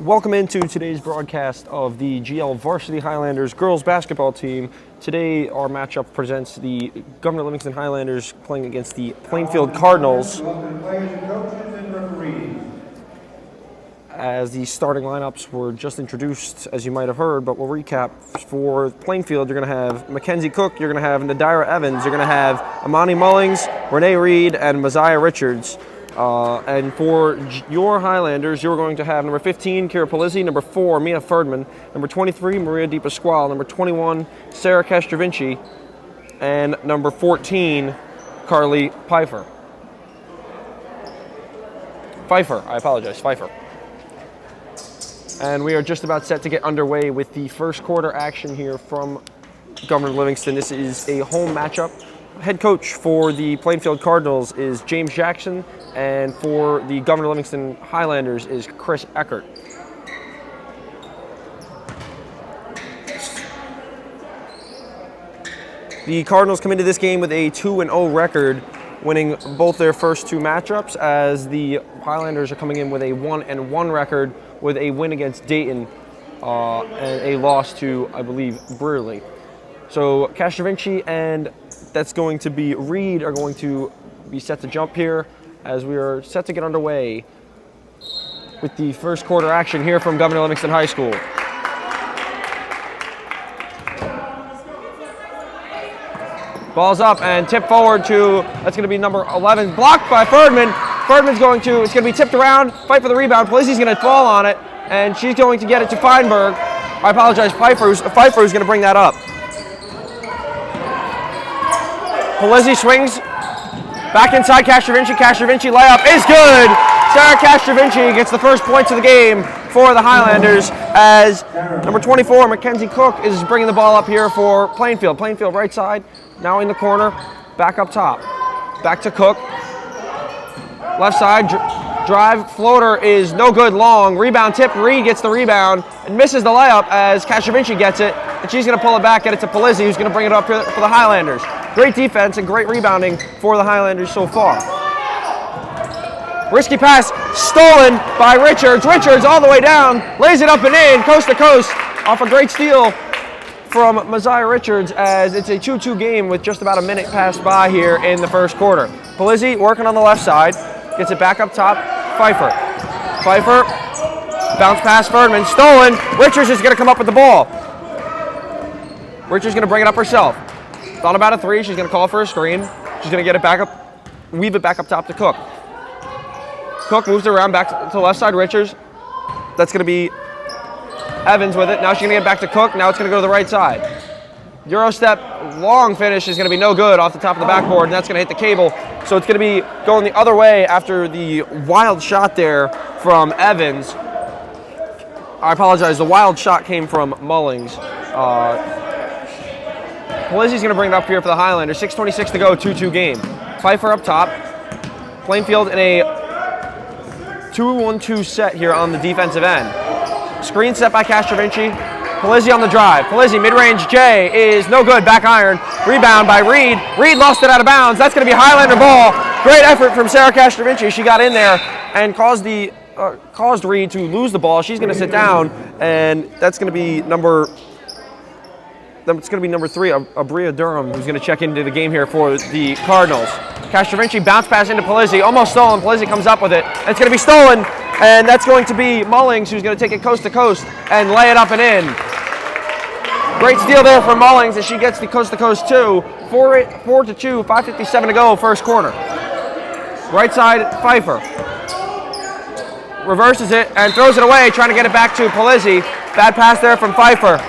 Welcome into today's broadcast of the GL Varsity Highlanders girls basketball team. Today our matchup presents the Governor Livingston Highlanders playing against the Plainfield Cardinals. As the starting lineups were just introduced, as you might have heard, but we'll recap. For Plainfield, you're going to have Mackenzie Cook, you're going to have Nadira Evans, you're going to have Amani Mullings, Renee Reed, and Messiah Richards. And for your Highlanders, you're going to have number 15, Kira Polizzi, number 4, Mia Ferdman, number 23, Maria Di Pasquale, number 21, Sarah Castrovinci, and number 14, Carly Pfeiffer. Pfeiffer. And we are just about set to get underway with the first quarter action here from Governor Livingston. This is a home matchup. Head coach for the Plainfield Cardinals is James Jackson, and for the Governor Livingston Highlanders is Chris Eckert. The Cardinals come into this game with a 2-0 record, winning both their first two matchups, as the Highlanders are coming in with a 1-1 record with a win against Dayton and a loss to, I believe, Brearley. So Castrovinci and that's going to be Reed are going to be set to jump here as we are set to get underway with the first quarter action here from Governor Livingston High School. Ball's up and tipped forward to, that's going to be number 11, blocked by Ferdman. Ferdman's it's going to be tipped around, fight for the rebound. Polizzi's going to fall on it, and she's going to get it to Feinberg. I apologize, Pfeiffer who's going to bring that up. Polizzi swings back inside Castrovinci. Castrovinci layup is good. Sarah Castrovinci gets the first points of the game for the Highlanders as number 24, Mackenzie Cook, is bringing the ball up here for Plainfield. Plainfield right side, now in the corner, back up top. Back to Cook. Left side, drive, floater is no good, long. Rebound tip, Reed gets the rebound and misses the layup as Castrovinci gets it. And she's going to pull it back, get it to Polizzi, who's going to bring it up here for the Highlanders. Great defense and great rebounding for the Highlanders so far. Risky pass stolen by Richards. Richards all the way down, lays it up and in, coast to coast, off a great steal from Messiah Richards, as it's a 2-2 game with just about a minute passed by here in the first quarter. Polizzi working on the left side, gets it back up top, Pfeiffer, bounce pass Ferdman, stolen. Richards is going to come up with the ball. Richards going to bring it up herself. Thought about a three, she's going to call for a screen. She's going to get it back up, weave it back up top to Cook. Cook moves it around back to the left side, Richards. That's going to be Evans with it. Now she's going to get back to Cook. Now it's going to go to the right side. Euro step, long finish is going to be no good off the top of the backboard, and that's going to hit the cable. So it's going to be going the other way after the wild shot there from Evans. I apologize, the wild shot came from Mullings. Polizzi's going to bring it up here for the Highlanders. 6:26 to go, 2-2 game. Pfeiffer up top. Plainfield in a 2-1-2 set here on the defensive end. Screen set by Castrovinci. Polizzi on the drive. Polizzi, mid-range J is no good. Back iron. Rebound by Reed. Reed lost it out of bounds. That's going to be Highlander ball. Great effort from Sarah Castrovinci. She got in there and caused Reed to lose the ball. She's going to sit down, and that's going to be number 3, Abria Durham, who's going to check into the game here for the Cardinals. Castrovinci bounce pass into Polizzi, almost stolen. Polizzi comes up with it. It's going to be stolen, and that's going to be Mullings, who's going to take it coast to coast and lay it up and in. Great steal there from Mullings as she gets the coast to coast 2. 4-2, 5:57 to go, first quarter. Right side, Pfeiffer. Reverses it and throws it away, trying to get it back to Polizzi. Bad pass there from Pfeiffer.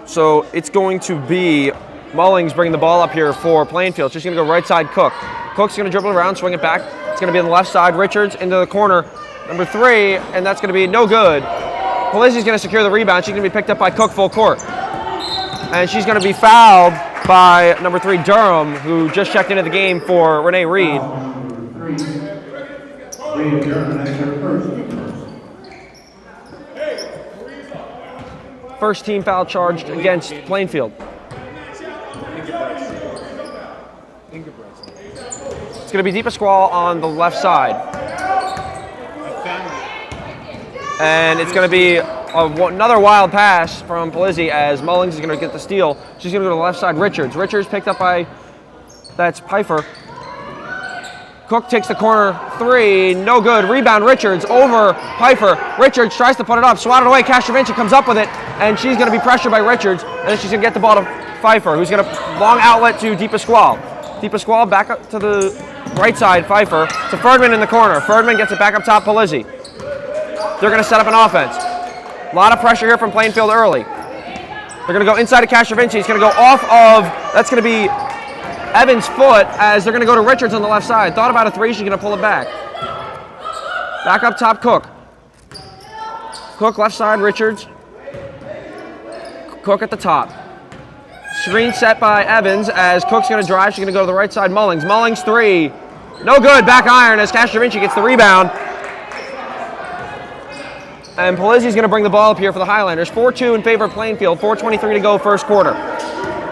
So it's going to be Mullings bringing the ball up here for Plainfield. She's going to go right side, Cook. Cook's going to dribble around, swing it back. It's going to be on the left side. Richards into the corner, number 3, and that's going to be no good. Polizzi's going to secure the rebound. She's going to be picked up by Cook full court. And she's going to be fouled by number 3, Durham, who just checked into the game for Renee Reed. First team foul charged against Plainfield. It's going to be DePasquale on the left side. And it's going to be another wild pass from Polizzi as Mullings is going to get the steal. She's going to go to the left side. Richards picked up by, that's Pfeiffer. Cook takes the corner three, no good. Rebound Richards over Pfeiffer. Richards tries to put it up, swatted away. Castrovinci comes up with it, and she's going to be pressured by Richards, and then she's going to get the ball to Pfeiffer, who's going to long outlet to DePasquale. DePasquale back up to the right side, Pfeiffer, to Ferdman in the corner. Ferdman gets it back up top, Polizzi. They're going to set up an offense. A lot of pressure here from Plainfield early. They're going to go inside of Castrovinci. He's going to go off of, that's going to be Evans' foot as they're going to go to Richards on the left side. Thought about a three, she's going to pull it back. Back up top, Cook. Cook left side, Richards. Cook at the top. Screen set by Evans as Cook's going to drive. She's going to go to the right side, Mullings. Mullings three. No good, back iron as Castrovinci gets the rebound. And Polizzi's going to bring the ball up here for the Highlanders. 4-2 in favor of Plainfield. 4:23 to go first quarter.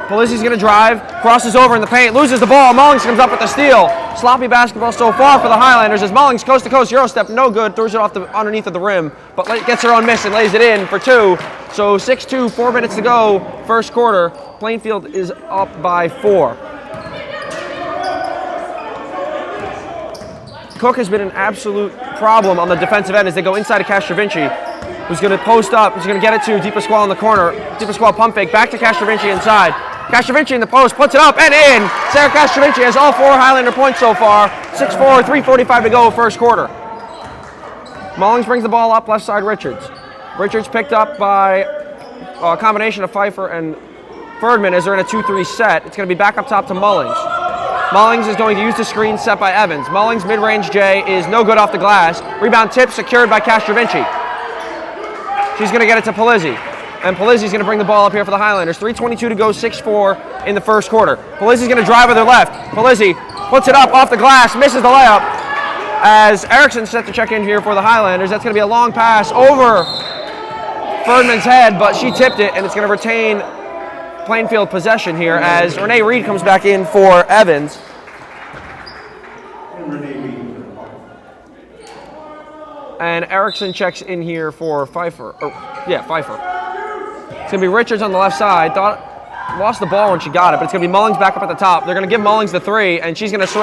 Polizzi's going to drive, crosses over in the paint, loses the ball. Mullings comes up with the steal. Sloppy basketball so far for the Highlanders as Mullings coast to coast Euro step, no good, throws it off the underneath of the rim, but gets her own miss and lays it in for two. So 6-2, 4 minutes to go, first quarter. Plainfield is up by 4. Cook has been an absolute problem on the defensive end as they go inside of Castrovinci, who's going to post up. He's going to get it to DePasquale in the corner. DePasquale pump fake, back to Castrovinci inside. Castrovinci in the post, puts it up and in. Sarah Castrovinci has all 4 Highlander points so far. 6-4, 3:45 to go, first quarter. Mullings brings the ball up, left side Richards. Richards picked up by a combination of Pfeiffer and Ferdman as they're in a 2-3 set. It's going to be back up top to Mullings. Mullings is going to use the screen set by Evans. Mullings mid-range J is no good off the glass. Rebound tip secured by Castrovinci. She's going to get it to Polizzi. And Polizzi's going to bring the ball up here for the Highlanders. 3:22 to go, 6-4 in the first quarter. Polizzi's going to drive with her left. Polizzi puts it up off the glass, misses the layup. As Erickson set to check in here for the Highlanders. That's going to be a long pass over Ferdman's head, but she tipped it, and it's going to retain Plainfield possession here as Renee Reed comes back in for Evans. And Erickson checks in here for Pfeiffer. Pfeiffer. It's going to be Richards on the left side. Lost the ball when she got it, but it's going to be Mullings back up at the top. They're going to give Mullings the three, and she's going to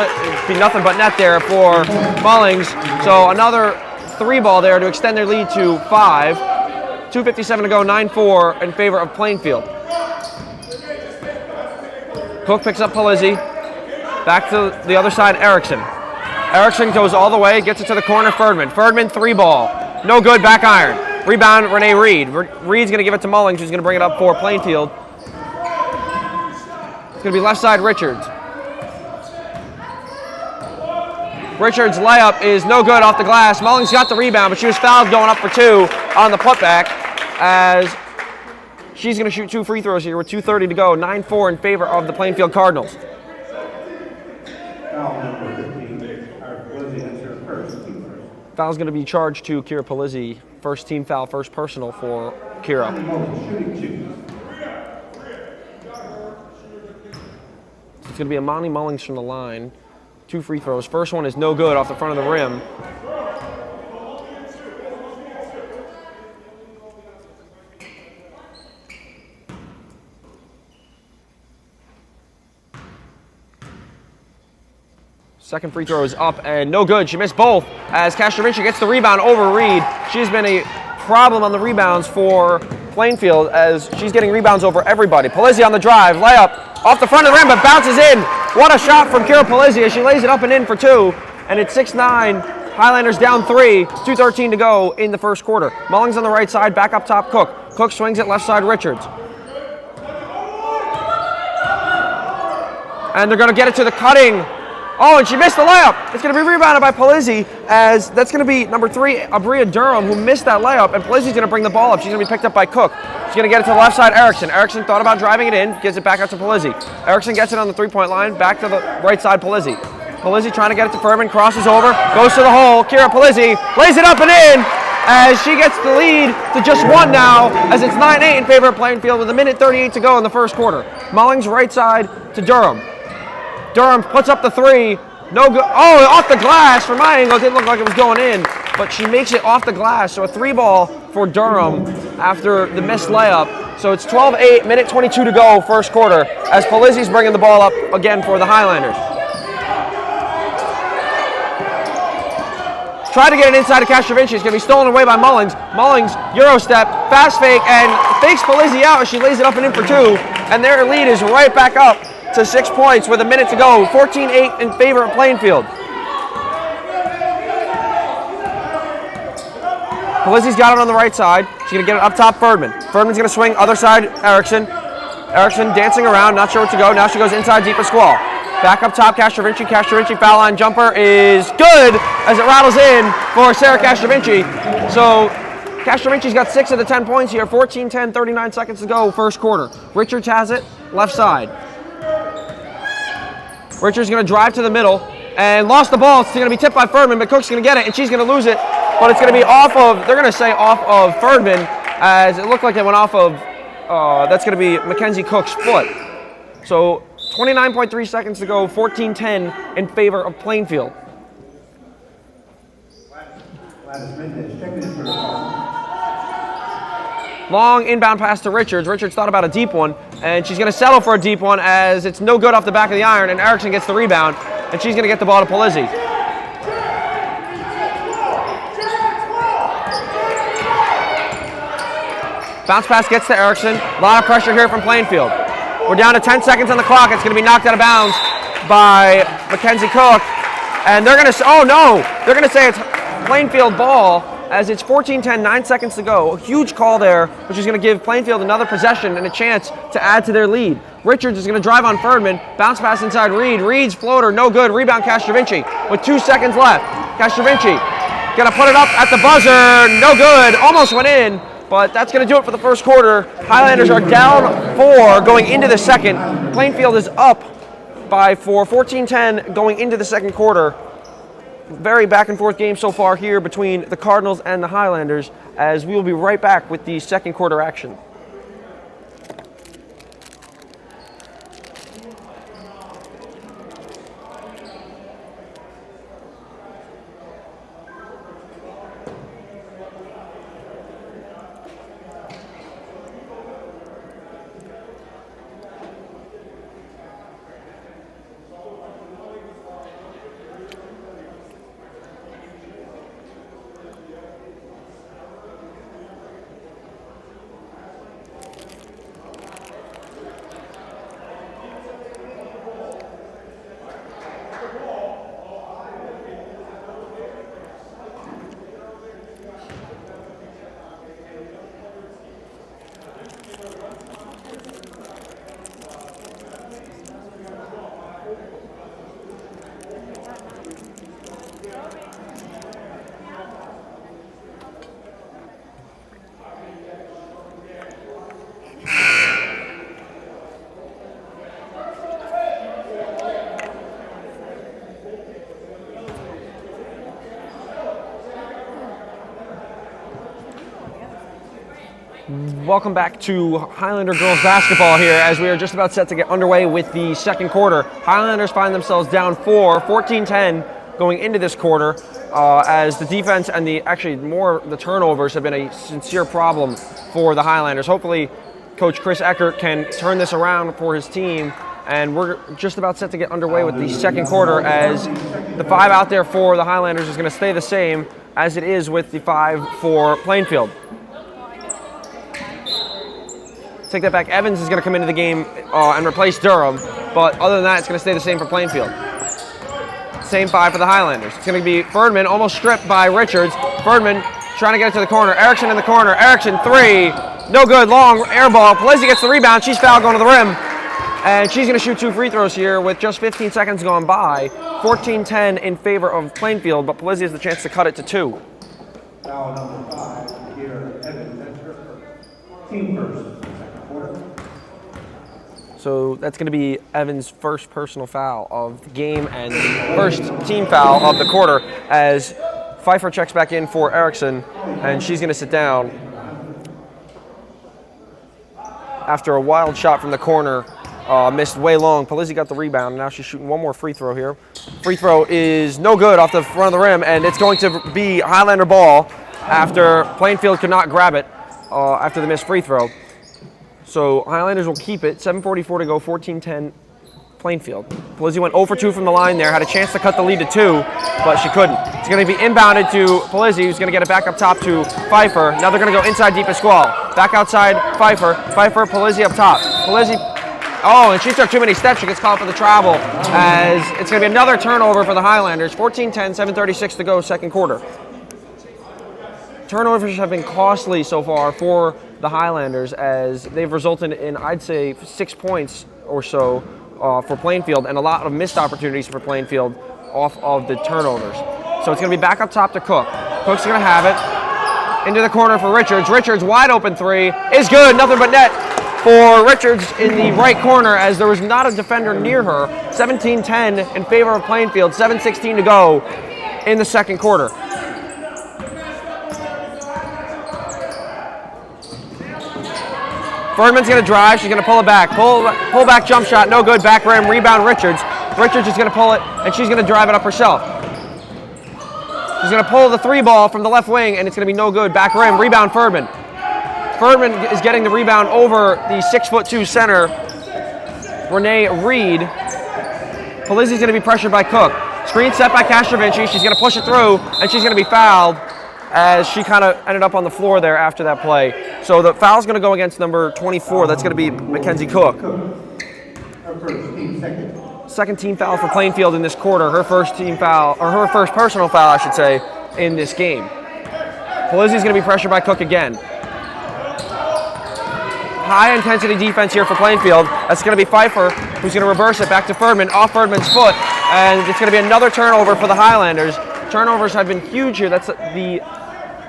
be nothing but net there for Mullings. So another 3 ball there to extend their lead to 5. 2:57 to go, 9-4 in favor of Plainfield. Cook picks up Polizzi. Back to the other side, Erickson. Erickson goes all the way, gets it to the corner, Ferdman. Ferdman 3 ball. No good, back iron. Rebound, Renee Reed. Reed's going to give it to Mullings, who's going to bring it up for Plainfield. It's going to be left side, Richards. Richards' layup is no good off the glass. Mullings got the rebound, but she was fouled going up for 2 on the putback as she's going to shoot 2 free throws here with 2:30 to go. 9-4 in favor of the Plainfield Cardinals. Foul's going to be charged to Kira Polizzi. First team foul, first personal for Kira. It's going to be Amani Mullings from the line. 2 free throws. First one is no good off the front of the rim. Second free throw is up and no good. She missed both as Castrovinci gets the rebound over Reed. She's been a problem on the rebounds for Plainfield as she's getting rebounds over everybody. Polizzi on the drive, layup off the front of the rim but bounces in. What a shot from Kira Polizzi as she lays it up and in for 2. And it's 6-9. Highlanders down 3. 2:13 to go in the first quarter. Mullings on the right side, back up top Cook. Cook swings it left side Richards. And they're going to get it to the cutting. Oh, and she missed the layup. It's going to be rebounded by Polizzi as that's going to be number 3, Abria Durham, who missed that layup, and Polizzi's going to bring the ball up. She's going to be picked up by Cook. She's going to get it to the left side, Erickson. Erickson thought about driving it in, gives it back out to Polizzi. Erickson gets it on the 3-point line, back to the right side, Polizzi. Polizzi trying to get it to Ferdman, crosses over, goes to the hole. Kira Polizzi lays it up and in as she gets the lead to just 1 now as it's 9-8 in favor of Plainfield with 1:38 to go in the first quarter. Mullings right side to Durham. Durham puts up the three. No good. Oh, off the glass from my angle. It didn't look like it was going in, but she makes it off the glass. So a 3-ball for Durham after the missed layup. So it's 12-8, minute 22 to go, first quarter, as Polizzi's bringing the ball up again for the Highlanders. Try to get it inside of Castrovinci. It's going to be stolen away by Mullings. Mullings, Euro step, fast fake, and fakes Polizzi out as she lays it up and in for 2. And their lead is right back up to 6 points with a minute to go. 14-8 in favor of Plainfield. Polizzi's got it on the right side. She's going to get it up top, Ferdman. Ferdman's going to swing other side, Erickson. Erickson dancing around, not sure where to go. Now she goes inside, deep of Squall. Back up top, Castrovinci. Castrovinci foul line jumper is good as it rattles in for Sarah Castrovinci. So Castrovinci's got 6 of the 10 points here. 14-10, 39 seconds to go, first quarter. Richards has it, left side. Richards going to drive to the middle and lost the ball. It's going to be tipped by Ferdman, but Cook's going to get it, and she's going to lose it. But it's going to be off of, they're going to say off of Ferdman, as it looked like it went off of, that's going to be Mackenzie Cook's foot. So 29.3 seconds to go, 14-10 in favor of Plainfield. Long inbound pass to Richards. Richards thought about a deep one, and she's going to settle for a deep one as it's no good off the back of the iron, and Erickson gets the rebound, and she's going to get the ball to Polizzi. Bounce pass gets to Erickson. A lot of pressure here from Plainfield. We're down to 10 seconds on the clock. It's going to be knocked out of bounds by Mackenzie Cook, and they're going to, oh no, they're going to say it's Plainfield ball, as it's 14-10, 9 seconds to go. A huge call there, which is going to give Plainfield another possession and a chance to add to their lead. Richards is going to drive on Ferdman. Bounce pass inside Reed. Reed's floater, no good. Rebound Castrovinci with 2 seconds left. Castrovinci going to put it up at the buzzer. No good. Almost went in, but that's going to do it for the first quarter. Highlanders are down 4 going into the second. Plainfield is up by 4. 14-10 going into the second quarter. Very back and forth game so far here between the Cardinals and the Highlanders, as we will be right back with the second quarter action. Welcome back to Highlander girls basketball here, as we are just about set to get underway with the second quarter. Highlanders find themselves down 4, 14-10 going into this quarter, as the defense and the turnovers have been a sincere problem for the Highlanders. Hopefully Coach Chris Eckert can turn this around for his team, and we're just about set to get underway with the second quarter, as the 5 out there for the Highlanders is going to stay the same as it is with the 5 for Plainfield. Take that back. Evans is going to come into the game and replace Durham, but other than that, it's going to stay the same for Plainfield. Same 5 for the Highlanders. It's going to be Ferdman, almost stripped by Richards. Ferdman trying to get it to the corner. Erickson in the corner. Erickson 3. No good. Long air ball. Polizzi gets the rebound. She's fouled going to the rim. And she's going to shoot 2 free throws here with just 15 seconds gone by. 14-10 in favor of Plainfield, but Polizzi has the chance to cut it to 2. Foul number 5 here, Evans. That's her team first. So that's going to be Evans' first personal foul of the game and first team foul of the quarter, as Pfeiffer checks back in for Erickson, and she's going to sit down after a wild shot from the corner missed way long. Polizzi got the rebound, and now she's shooting one more free throw here. Free throw is no good off the front of the rim, and it's going to be Highlander ball after Plainfield could not grab it after the missed free throw. So Highlanders will keep it. 7:44 to go, 14-10 Plainfield. Polizzi went 0 for 2 from the line there, had a chance to cut the lead to 2, but she couldn't. It's going to be inbounded to Polizzi, who's going to get it back up top to Pfeiffer. Now they're going to go inside deep Pasquale. Back outside Pfeiffer. Pfeiffer, Polizzi up top. Polizzi, oh, and she took too many steps. She gets called for the travel, as it's going to be another turnover for the Highlanders. 14-10, 7:36 to go, second quarter. Turnovers have been costly so far for the Highlanders, as they've resulted in, I'd say, 6 points or so for Plainfield, and a lot of missed opportunities for Plainfield off of the turnovers. So it's going to be back up top to Cook. Cook's going to have it into the corner for Richards. Richards, wide open three, is good, nothing but net for Richards in the right corner, as there was not a defender near her. 17-10 in favor of Plainfield, 7:16 to go in the second quarter. Ferdman's going to drive. She's going to pull it back. Pull back jump shot. No good. Back rim. Rebound Richards. Richards is going to pull it, and she's going to drive it up herself. She's going to pull the three ball from the left wing, and it's going to be no good. Back rim. Rebound Ferdman. Ferdman is getting the rebound over the 6'2" center, Renee Reed. Polizzi's going to be pressured by Cook. Screen set by Castrovinci. She's going to push it through, and she's going to be fouled, as she kind of ended up on the floor there after that play. So the foul's going to go against number 24. That's going to be Mackenzie Cook. Second team foul for Plainfield in this quarter. Her first team foul, or her first personal foul, I should say, in this game. Polizzi's going to be pressured by Cook again. High intensity defense here for Plainfield. That's going to be Pfeiffer, who's going to reverse it back to Ferdman, off Ferdman's foot, and it's going to be another turnover for the Highlanders. Turnovers have been huge here.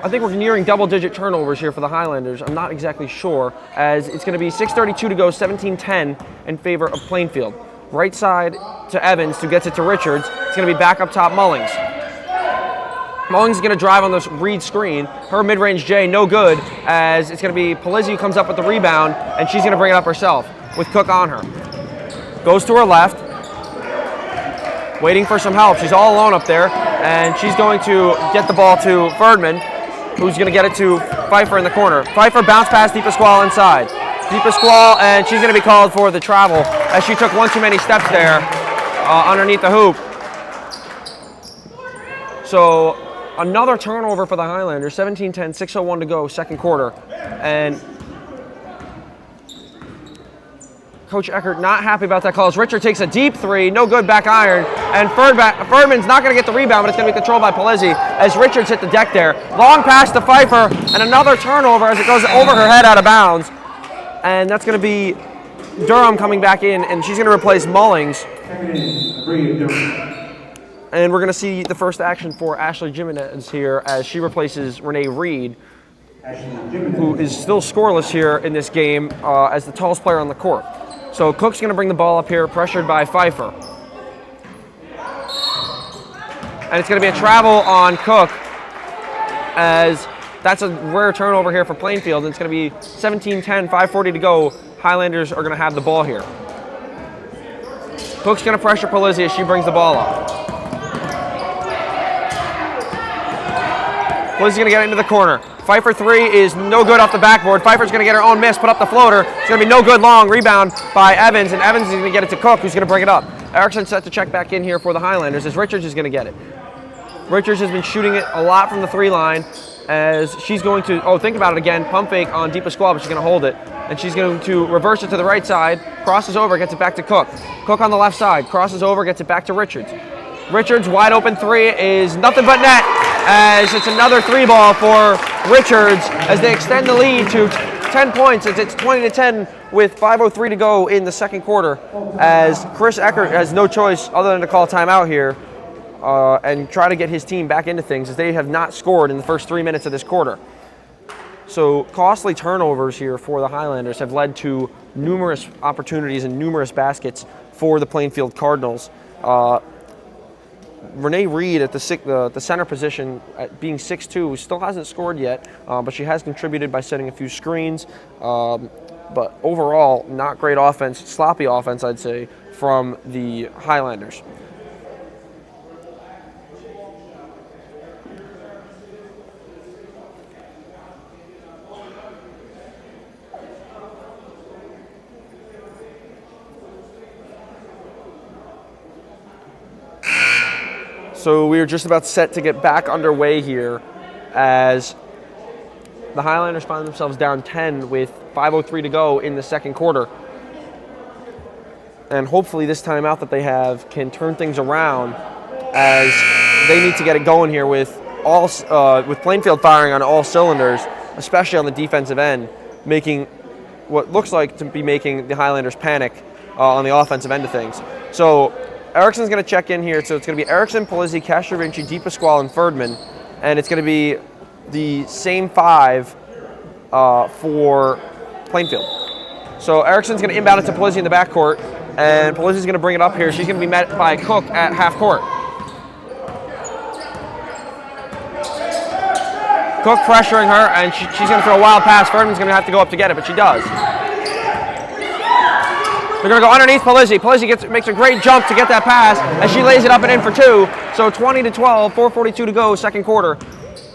I think we're nearing double-digit turnovers here for the Highlanders. I'm not exactly sure, as it's going to be 6:32 to go, 17-10 in favor of Plainfield. Right side to Evans, who gets it to Richards. It's going to be back up top Mullings. Mullings is going to drive on this Reed screen. Her mid-range J, no good, as it's going to be Polizzi who comes up with the rebound, and she's going to bring it up herself with Cook on her. Goes to her left, waiting for some help. She's all alone up there, and she's going to get the ball to Ferdman, who's going to get it to Pfeiffer in the corner. Pfeiffer bounce pass DePasquale inside. DePasquale, and she's going to be called for the travel, as she took one too many steps there underneath the hoop. So another turnover for the Highlanders. 17-10, 6:01 to go, second quarter. And Coach Eckert not happy about that call, as Richard takes a deep three, no good, back iron, and Ferdman's not going to get the rebound, but it's going to be controlled by Polizzi as Richards hit the deck there. Long pass to Pfeiffer, and another turnover as it goes over her head out of bounds. And that's going to be Durham coming back in, and she's going to replace Mullings. And we're going to see the first action for Ashley Jimenez here, as she replaces Renee Reed, who is still scoreless here in this game as the tallest player on the court. So Cook's going to bring the ball up here, pressured by Pfeiffer. And it's going to be a travel on Cook, as that's a rare turnover here for Plainfield. And it's going to be 17-10, 5:40 to go. Highlanders are going to have the ball here. Cook's going to pressure Polizzi as she brings the ball up. Polizzi's going to get into the corner. Pfeiffer three is no good off the backboard. Pfeiffer's going to get her own miss, put up the floater. It's going to be no good, long rebound by Evans, and Evans is going to get it to Cook, who's going to bring it up. Erickson set to check back in here for the Highlanders, as Richards is going to get it. Richards has been shooting it a lot from the three line, as she's going to, think about it again, pump fake on DePasquale, but she's going to hold it. And she's going to reverse it to the right side, crosses over, gets it back to Cook. Cook on the left side, crosses over, gets it back to Richards. Richards, wide open three is nothing but net, as it's another three ball for Richards as they extend the lead to 10 points. It's 20-10 with 5:03 to go in the second quarter, as Chris Eckert has no choice other than to call timeout here and try to get his team back into things, as they have not scored in the first 3 minutes of this quarter. So costly turnovers here for the Highlanders have led to numerous opportunities and numerous baskets for the Plainfield Cardinals. Renee Reed at the center position, at being 6'2", still hasn't scored yet, but she has contributed by setting a few screens. but overall, not great offense, sloppy offense, I'd say, from the Highlanders. So we are just about set to get back underway here as the Highlanders find themselves down 10 with 5:03 to go in the second quarter. And hopefully this timeout that they have can turn things around as they need to get it going here with Plainfield firing on all cylinders, especially on the defensive end, making what looks like to be making the Highlanders panic on the offensive end of things. So Erickson's going to check in here. So it's going to be Erickson, Polizzi, Castrovinci, DePasquale, and Ferdman. And it's going to be the same 5 for Plainfield. So Erickson's going to inbound it to Polizzi in the backcourt, and Polizzi's going to bring it up here. She's going to be met by Cook at half court. Cook pressuring her, and she's going to throw a wild pass. Ferdman's going to have to go up to get it, but she does. They're going to go underneath Polizzi. Polizzi makes a great jump to get that pass, and she lays it up and in for 2. So 20-12, 4:42 to go, second quarter.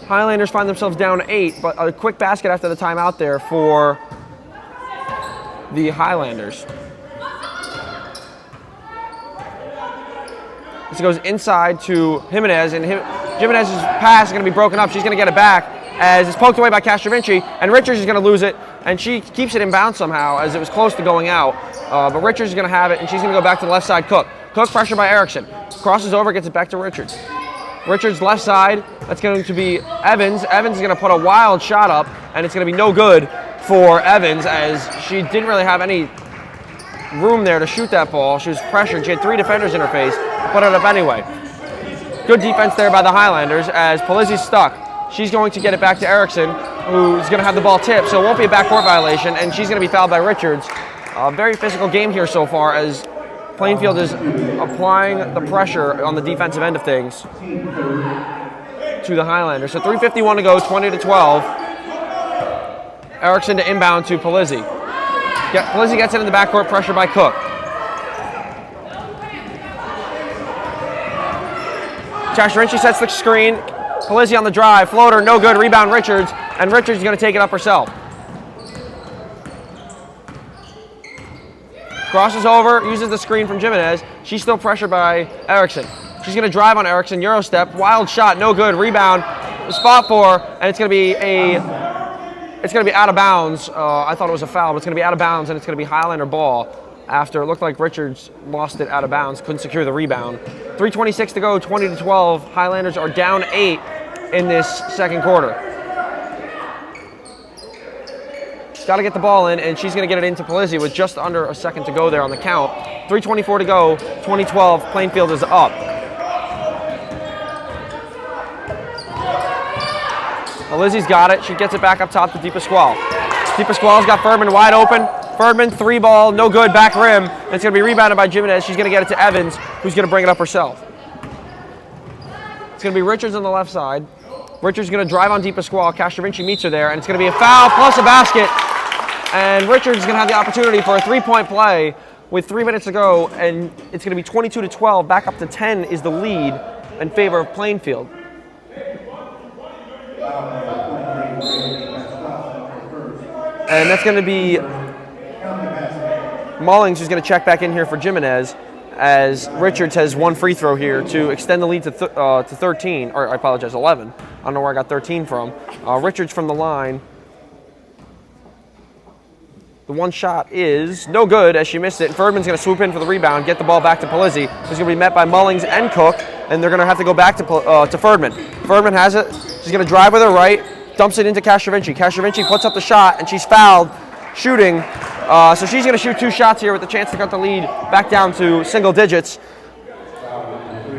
Highlanders find themselves down 8, but a quick basket after the timeout there for the Highlanders. This goes inside to Jimenez, and Jimenez's pass is going to be broken up. She's going to get it back as it's poked away by Castrovinci, and Richards is going to lose it, and she keeps it in bounds somehow as it was close to going out. But Richards is going to have it, and she's going to go back to the left side. Cook pressure by Erickson. Crosses over, gets it back to Richards. Richards left side, that's going to be Evans. Evans is going to put a wild shot up, and it's going to be no good for Evans as she didn't really have any room there to shoot that ball. She was pressured. She had 3 defenders in her face, put it up anyway. Good defense there by the Highlanders as Polizzi's stuck. She's going to get it back to Erickson, who's going to have the ball tipped, so it won't be a backcourt violation, and she's going to be fouled by Richards. A very physical game here so far as Plainfield is applying the pressure on the defensive end of things to the Highlanders. So 3:51 to go, 20-12. Erickson to inbound to Polizzi. Polizzi gets it in the backcourt, pressure by Cook. Castrovinci sets the screen. Polizzi on the drive, floater, no good, rebound Richards, and Richards is going to take it up herself. Crosses over, uses the screen from Jimenez. She's still pressured by Erickson. She's going to drive on Erickson, Euro step, wild shot, no good, rebound, spot for, and it's going to be out of bounds. I thought it was a foul, but it's going to be out of bounds, and it's going to be Highlander ball after it looked like Richards lost it out of bounds, couldn't secure the rebound. 3:26 to go, 20-12. Highlanders are down 8 in this second quarter. Got to get the ball in, and she's going to get it into Polizzi with just under a second to go there on the count. 3:24 to go, 20-12. Plainfield is up. Polizzi's got it. She gets it back up top to DePasquale. DePasquale's got Ferdman wide open. Ferdman, 3 ball, no good, back rim. And it's going to be rebounded by Jimenez. She's going to get it to Evans, who's going to bring it up herself. It's going to be Richards on the left side. Richards is going to drive on DePasquale. Castrovinci meets her there, and it's going to be a foul plus a basket. And Richards is going to have the opportunity for a 3-point play with 3 minutes to go, and it's going to be 22-12. Back up to 10 is the lead in favor of Plainfield. And that's going to be Mullings, who's going to check back in here for Jimenez, as Richards has 1 free throw here to extend the lead to 13, or I apologize, 11. I don't know where I got 13 from. Richards from the line. The 1 shot is no good as she missed it. Ferdman's going to swoop in for the rebound, get the ball back to Polizzi, who's going to be met by Mullings and Cook, and they're going to have to go back to Ferdman. Ferdman has it. She's going to drive with her right, dumps it into Castrovinci. Castrovinci puts up the shot, and she's fouled shooting. So she's going to shoot 2 shots here with the chance to cut the lead back down to single digits.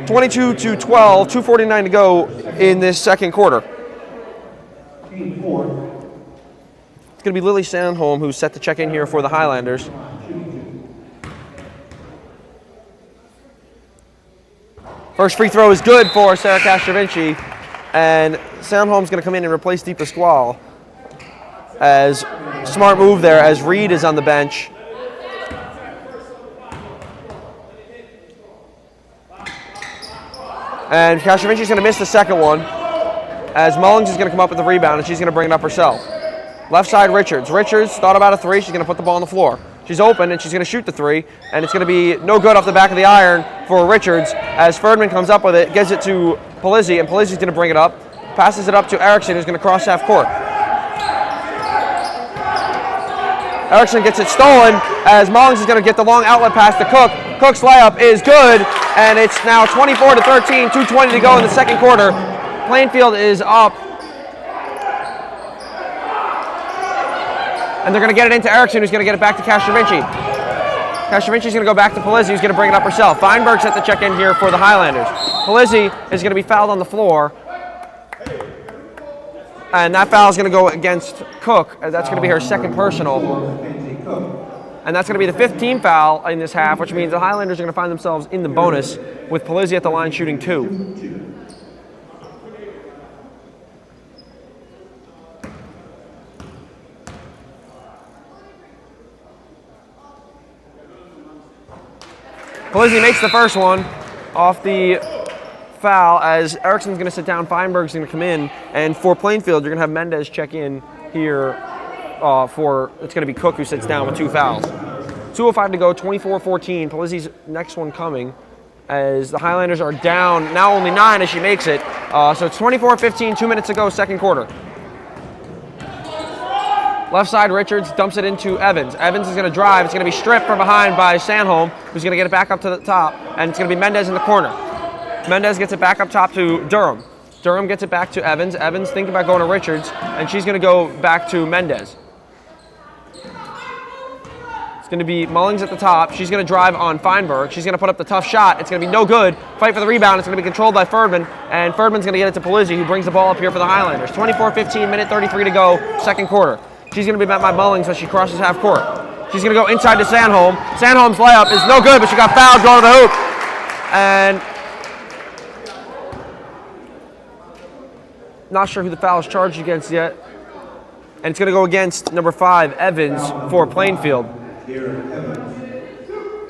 22-12, 2:49 to go in this second quarter. It's going to be Lily Sandholm who's set to check in here for the Highlanders. First free throw is good for Sarah Castrovinci, and Sandholm's going to come in and replace DePasquale as smart move there as Reed is on the bench. And Castrovinci's going to miss the second one as Mullings is going to come up with the rebound and she's going to bring it up herself. Left side, Richards. Richards thought about a three. She's going to put the ball on the floor. She's open and she's going to shoot the three, and it's going to be no good off the back of the iron for Richards as Ferdman comes up with it, gives it to Polizzi, and Polizzi's going to bring it up, passes it up to Erickson, who's going to cross half court. Erickson gets it stolen as Mullings is going to get the long outlet pass to Cook. Cook's layup is good, and it's now 24-13, 2:20 to go in the second quarter. Plainfield is up. And they're going to get it into Erickson, who's going to get it back to Castrovinci. Castrovinci's going to go back to Polizzi, who's going to bring it up herself. Feinberg's at the check-in here for the Highlanders. Polizzi is going to be fouled on the floor. And that foul is going to go against Cook. That's going to be her second personal. And that's going to be the fifth team foul in this half, which means the Highlanders are going to find themselves in the bonus with Polizzi at the line shooting 2. Polizzi makes the first one off the foul as Erickson's going to sit down, Feinberg's going to come in, and for Plainfield, you're going to have Mendez check in here it's going to be Cook who sits down with 2 fouls. 2:05 to go, 24-14. Polizzi's next one coming as the Highlanders are down, now only 9 as she makes it. So it's 24-15, 2 minutes to go, second quarter. Left side, Richards dumps it into Evans. Evans is going to drive. It's going to be stripped from behind by Sanholm, who's going to get it back up to the top, and it's going to be Mendez in the corner. Mendez gets it back up top to Durham. Durham gets it back to Evans. Evans thinking about going to Richards, and she's going to go back to Mendez. It's going to be Mullings at the top. She's going to drive on Feinberg. She's going to put up the tough shot. It's going to be no good. Fight for the rebound. It's going to be controlled by Ferdman, and Ferdman's going to get it to Polizzi, who brings the ball up here for the Highlanders. 24-15, minute 33 to go, second quarter. She's going to be met by Mullings as she crosses half court. She's going to go inside to Sanholm. Sanholm's layup is no good, but she got fouled going to the hoop. And not sure who the foul is charged against yet. And it's going to go against number 5, Evans, for Plainfield.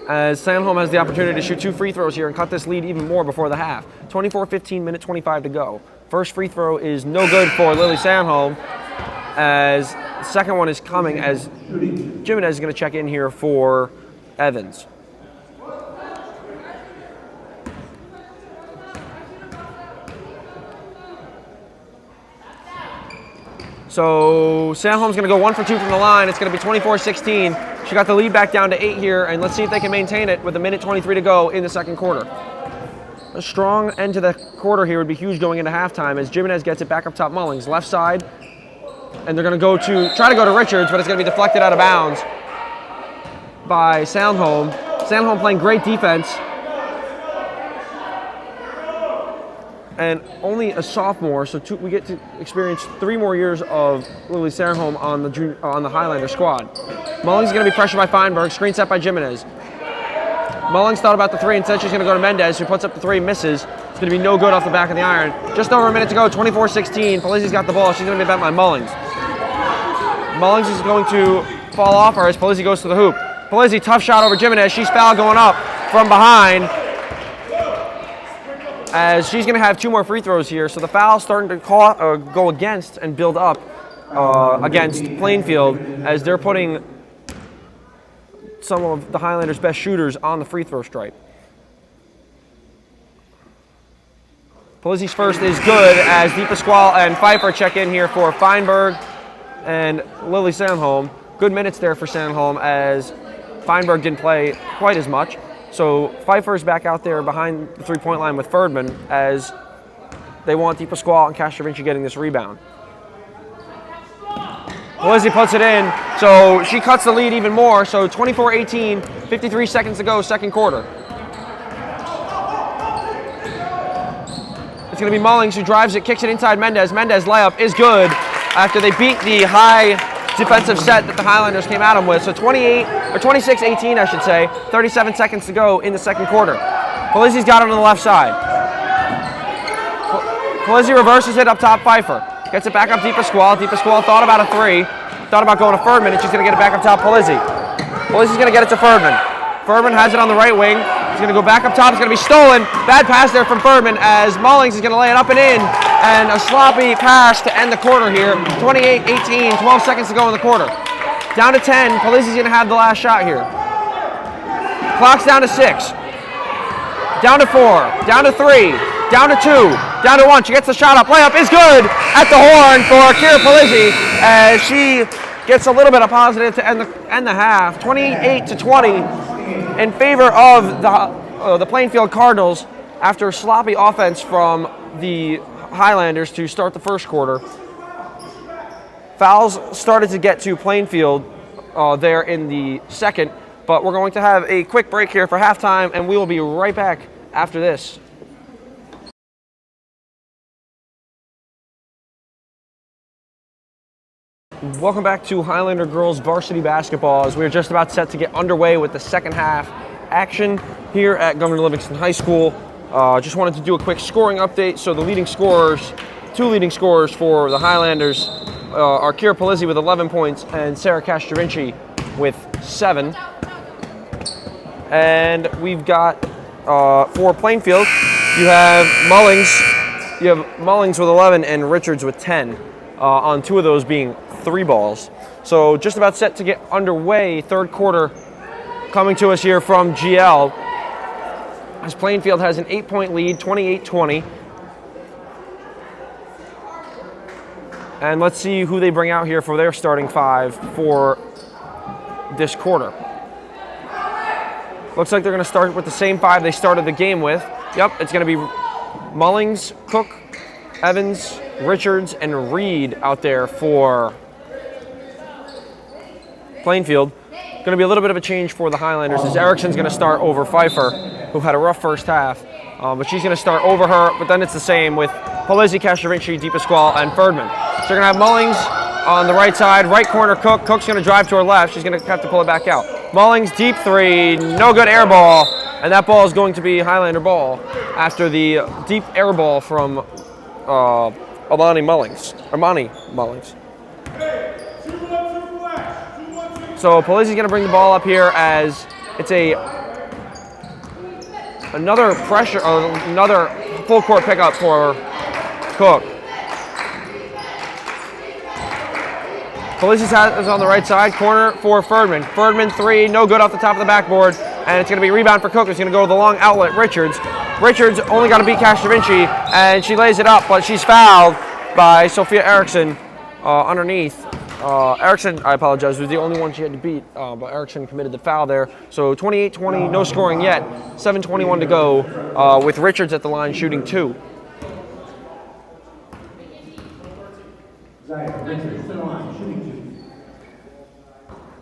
As Sanholm has the opportunity to shoot 2 free throws here and cut this lead even more before the half. 24-15, minute 25 to go. First free throw is no good for Lily Sanholm, as the second one is coming as Jimenez is going to check in here for Evans. So Sanholm's going to go 1 for 2 from the line. It's going to be 24-16. She got the lead back down to 8 here, and let's see if they can maintain it with a minute 23 to go in the second quarter. A strong end to the quarter here would be huge going into halftime as Jimenez gets it back up top. Mullings, left side. And they're going to try to go to Richards, but it's going to be deflected out of bounds by Sanholm. Sanholm playing great defense. And only a sophomore, so we get to experience 3 more years of Lily Sanholm on the Highlander squad. Mullings is going to be pressured by Feinberg, screen set by Jimenez. Mullings thought about the 3 and said she's going to go to Mendez, who puts up the 3 and misses. It's going to be no good off the back of the iron. Just over a minute to go, 24-16. Polizzi's got the ball. She's going to be met by Mullings. Mullings is going to fall off her as Polizzi goes to the hoop. Polizzi, tough shot over Jimenez. She's fouled going up from behind as she's going to have 2 more free throws here. So the foul's starting to go against and build up against Plainfield as they're putting some of the Highlanders' best shooters on the free throw stripe. Polizzi's first is good as DePasquale and Pfeiffer check in here for Feinberg and Lily Sanholm. Good minutes there for Sanholm as Feinberg didn't play quite as much. So Pfeiffer's back out there behind the 3-point line with Ferdman as they want DePasquale and Castrovinci getting this rebound. Polizzi puts it in, so she cuts the lead even more. So 24-18, 53 seconds to go, second quarter. It's going to be Mullings who drives it, kicks it inside Mendez. Mendez layup is good after they beat the high defensive set that the Highlanders came at them with. So 26-18, I should say. 37 seconds to go in the second quarter. Polizzi's got it on the left side. Polizzi reverses it up top, Pfeiffer. Gets it back up DePasquale. DePasquale thought about a 3. thought about going to Ferdman, and she's going to get it back up top, Polizzi. Polizzi's going to get it to Ferdman. Ferdman has it on the right wing. He's going to go back up top. It's going to be stolen. Bad pass there from Ferdman as Mullings is going to lay it up and in. And a sloppy pass to end the quarter here. 28-18, 12 seconds to go in the quarter. Down to 10. Polizzi's going to have the last shot here. Clock's down to 6. Down to 4. Down to 3. Down to 2. Down to 1. She gets the shot up. Layup is good at the horn for Kira Polizzi as she gets a little bit of positive to end the half. 28-20 in favor of the Plainfield Cardinals after sloppy offense from the Highlanders to start the first quarter. Fouls started to get to Plainfield there in the second, but we're going to have a quick break here for halftime, and we will be right back after this. Welcome back to Highlander Girls Varsity Basketball as we're just about set to get underway with the second half action here at Governor Livingston High School. Just wanted to do a quick scoring update. So the leading scorers, two leading scorers for the Highlanders are Kira Polizzi with 11 points and Sarah Castrovinci with 7. And we've got for Plainfield, you have Mullings with 11 and Richards with 10. On 2 of those being 3 balls. So just about set to get underway. Third quarter coming to us here from GL as Plainfield has an 8-point lead, 28-20. And let's see who they bring out here for their starting 5 for this quarter. Looks like they're going to start with the same 5 they started the game with. Yep, it's going to be Mullings, Cook, Evans, Richards, and Reed out there for Plainfield. Going to be a little bit of a change for the Highlanders as Erickson's going to start over Pfeiffer, who had a rough first half. But she's going to start over her, but then it's the same with Polizzi, Castrovinci, DePasquale, and Ferdman. So you're going to have Mullings on the right side, right corner Cook. Cook's going to drive to her left. She's going to have to pull it back out. Mullings, deep 3, no good air ball. And that ball is going to be Highlander ball after the deep air ball from Amani Mullings. So Polizzi's going to bring the ball up here as it's another full court pickup for Cook. Polizzi is on the right side, corner for Ferdman. Ferdman 3, no good off the top of the backboard, and it's going to be a rebound for Cook. It's going to go to the long outlet, Richards. Richards only got to beat Castrovinci, and she lays it up, but she's fouled by Sophia Erickson underneath. Erickson, I apologize, was the only one she had to beat, but Erickson committed the foul there. So 28-20, no scoring yet. 7:21 to go with Richards at the line shooting 2.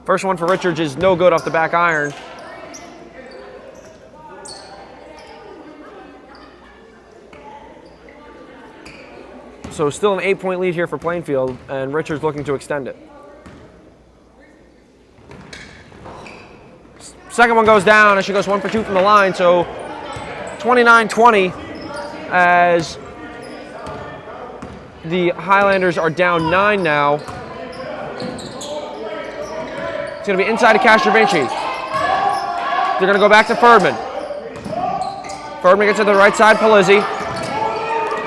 First one for Richards is no good off the back iron. So still an 8-point lead here for Plainfield, and Richards looking to extend it. Second one goes down, and she goes 1 for 2 from the line, so 29-20 as the Highlanders are down 9 now. It's going to be inside to Castrovinci. They're going to go back to Ferdman. Ferdman gets to the right side, Polizzi.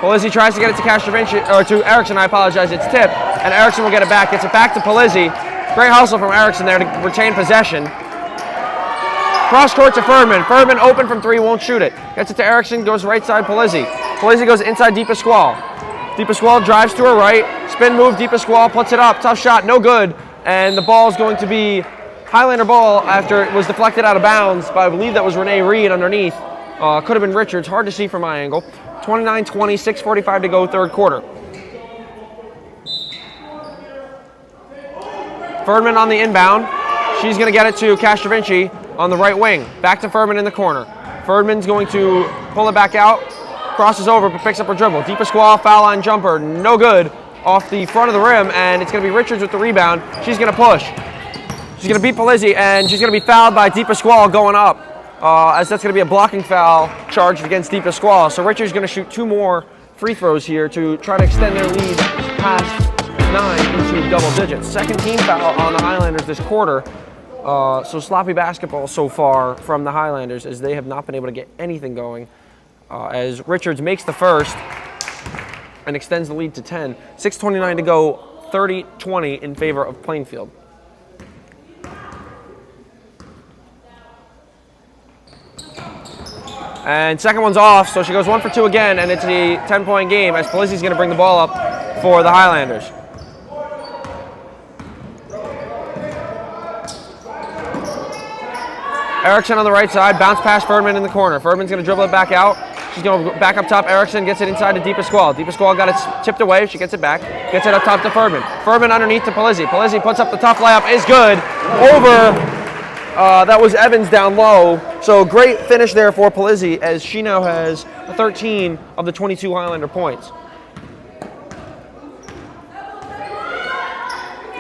Polizzi tries to get it to Castrovinci, or to Erickson, I apologize, it's tipped, and Erickson will get it back. Gets it back to Polizzi. Great hustle from Erickson there to retain possession. Cross court to Ferdman. Ferdman open from 3, won't shoot it. Gets it to Erickson, goes right side, Polizzi. Polizzi goes inside DePasquale. DePasquale drives to her right, spin move, DePasquale puts it up, tough shot, no good, and the ball is going to be Highlander ball after it was deflected out of bounds by, I believe that was Renee Reed underneath. Could have been Richards, hard to see from my angle. 29-20, 6:45 to go, third quarter. Ferdman on the inbound. She's going to get it to Castrovinci on the right wing. Back to Ferdman in the corner. Ferdman's going to pull it back out, crosses over, but picks up her dribble. DePasquale, foul line jumper, no good off the front of the rim, and it's going to be Richards with the rebound. She's going to push. She's going to beat Polizzi, and she's going to be fouled by DePasquale going up. As that's going to be a blocking foul charged against DePasquale. So Richards is going to shoot 2 more free throws here to try to extend their lead past 9 into double digits. Second team foul on the Highlanders this quarter. So sloppy basketball so far from the Highlanders as they have not been able to get anything going. As Richards makes the first and extends the lead to 10. 6:29 to go, 30-20 in favor of Plainfield. And second one's off, so she goes 1 for 2 again, and it's a 10-point game as Polizzi's going to bring the ball up for the Highlanders. Erickson on the right side, bounce past Ferdman in the corner. Ferdman's going to dribble it back out. She's going to go back up top. Erickson gets it inside to DePasquale. DePasquale got it tipped away. She gets it back. Gets it up top to Ferdman. Ferdman underneath to Polizzi. Polizzi puts up the tough layup. Is good. Over. That was Evans down low. So great finish there for Polizzi as she now has 13 of the 22 Highlander points.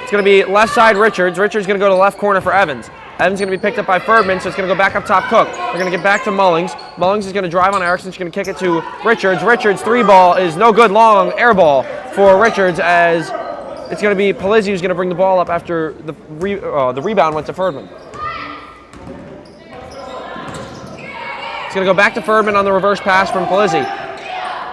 It's going to be left side Richards. Richards going to go to the left corner for Evans. Evans is going to be picked up by Ferdman, so it's going to go back up top Cook. They're going to get back to Mullings. Mullings is going to drive on Erickson. She's going to kick it to Richards. Richards' 3-ball is no good. Long air ball for Richards as it's going to be Polizzi who's going to bring the ball up after the rebound went to Ferdman. It's going to go back to Ferdman on the reverse pass from Polizzi.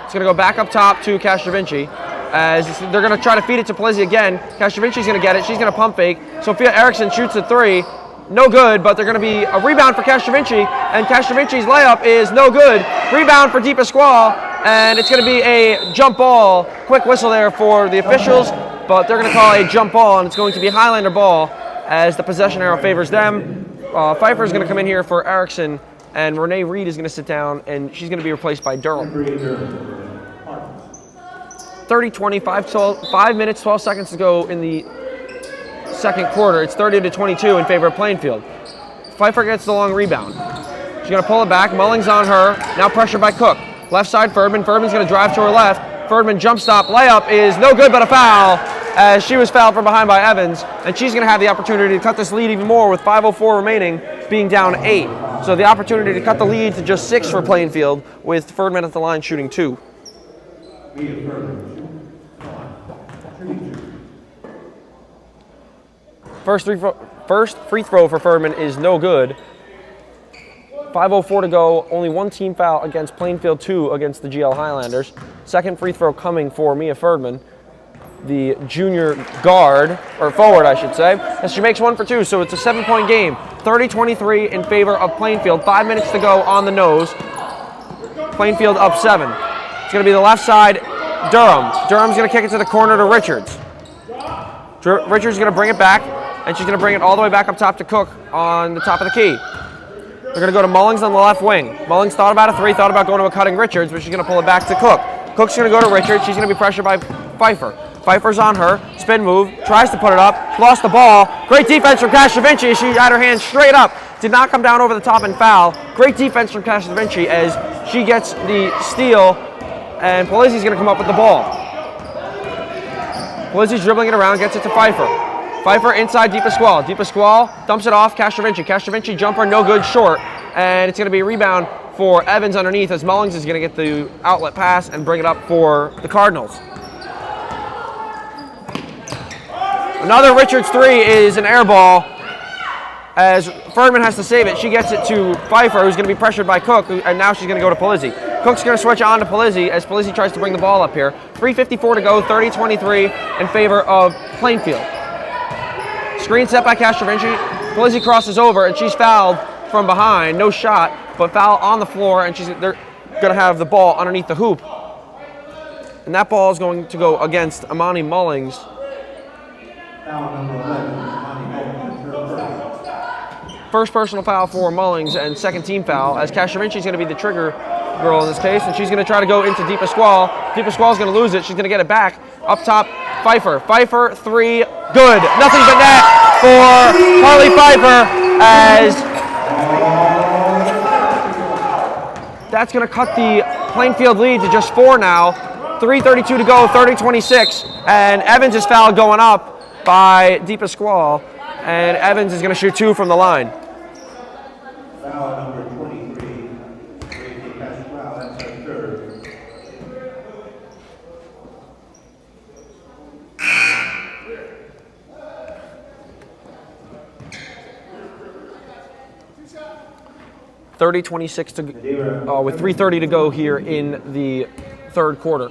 It's going to go back up top to Castrovinci as they're going to try to feed it to Polizzi again. Castrovinci's going to get it. She's going to pump fake. Sophia Erickson shoots a 3. No good, but they're going to be a rebound for Castrovinci, and Castrovinci's layup is no good. Rebound for DePasquale, and it's going to be a jump ball. Quick whistle there for the officials, but they're going to call a jump ball, and it's going to be Highlander ball as the possession arrow favors them. Pfeiffer is going to come in here for Erickson, and Renee Reed is going to sit down, and she's going to be replaced by Durham. 30-20, 5 minutes, 12 seconds to go in the second quarter. It's 30-22 in favor of Plainfield. Pfeiffer gets the long rebound. She's going to pull it back. Mullings on her. Now pressured by Cook. Left side Ferdman. Ferdman's going to drive to her left. Ferdman jump stop. Layup is no good, but a foul as she was fouled from behind by Evans. And she's going to have the opportunity to cut this lead even more with 5:04 remaining, being down 8. So the opportunity to cut the lead to just 6 for Plainfield with Ferdman at the line shooting 2. First free throw for Ferdman is no good. 5:04 to go, only 1 team foul against Plainfield, 2 against the GL Highlanders. Second free throw coming for Mia Ferdman, the junior guard, or forward I should say, as she makes 1 for 2, so it's a 7-point game. 30-23 in favor of Plainfield. 5 minutes to go on the nose. Plainfield up 7. It's going to be the left side, Durham. Durham's going to kick it to the corner to Richards. Richards is going to bring it back, and she's going to bring it all the way back up top to Cook on the top of the key. They're going to go to Mullings on the left wing. Mullings thought about a 3, thought about going to a cutting Richards, but she's going to pull it back to Cook. Cook's going to go to Richards. She's going to be pressured by Pfeiffer. Pfeiffer's on her. Spin move. Tries to put it up. Lost the ball. Great defense from Castrovinci. She had her hand straight up. Did not come down over the top and foul. Great defense from Castrovinci as she gets the steal, and Polizzi's going to come up with the ball. Polizzi's dribbling it around, gets it to Pfeiffer. Pfeiffer inside DePasquale. DePasquale dumps it off Castrovinci. Castrovinci jumper no good, short, and it's going to be a rebound for Evans underneath as Mullings is going to get the outlet pass and bring it up for the Cardinals. Another Richards 3 is an air ball as Ferdman has to save it. She gets it to Pfeiffer, who's going to be pressured by Cook, and now she's going to go to Polizzi. Cook's going to switch on to Polizzi as Polizzi tries to bring the ball up here. 3:54 to go, 30-23 in favor of Plainfield. Screen set by Castrovinci. Polizzi crosses over, and she's fouled from behind. No shot, but foul on the floor, and they're going to have the ball underneath the hoop. And that ball is going to go against Amani Mullings. Foul number 11, Amani Mullings, her first. First personal foul for Mullings and second team foul as Castrovinci's going to be the trigger girl in this case, and she's going to try to go into DePasquale. DePasquale's going to lose it. She's going to get it back. Up top, Pfeiffer. Pfeiffer, 3, good. Nothing but net for Harley Pfeiffer as that's going to cut the Plainfield lead to just 4 now. 3:32 to go, 30-26, and Evans is fouled going up by DePasquale, and Evans is going to shoot 2 from the line. Foul number 23, Pasquale, that's her third. 30-26 to with 3:30 to go here in the third quarter.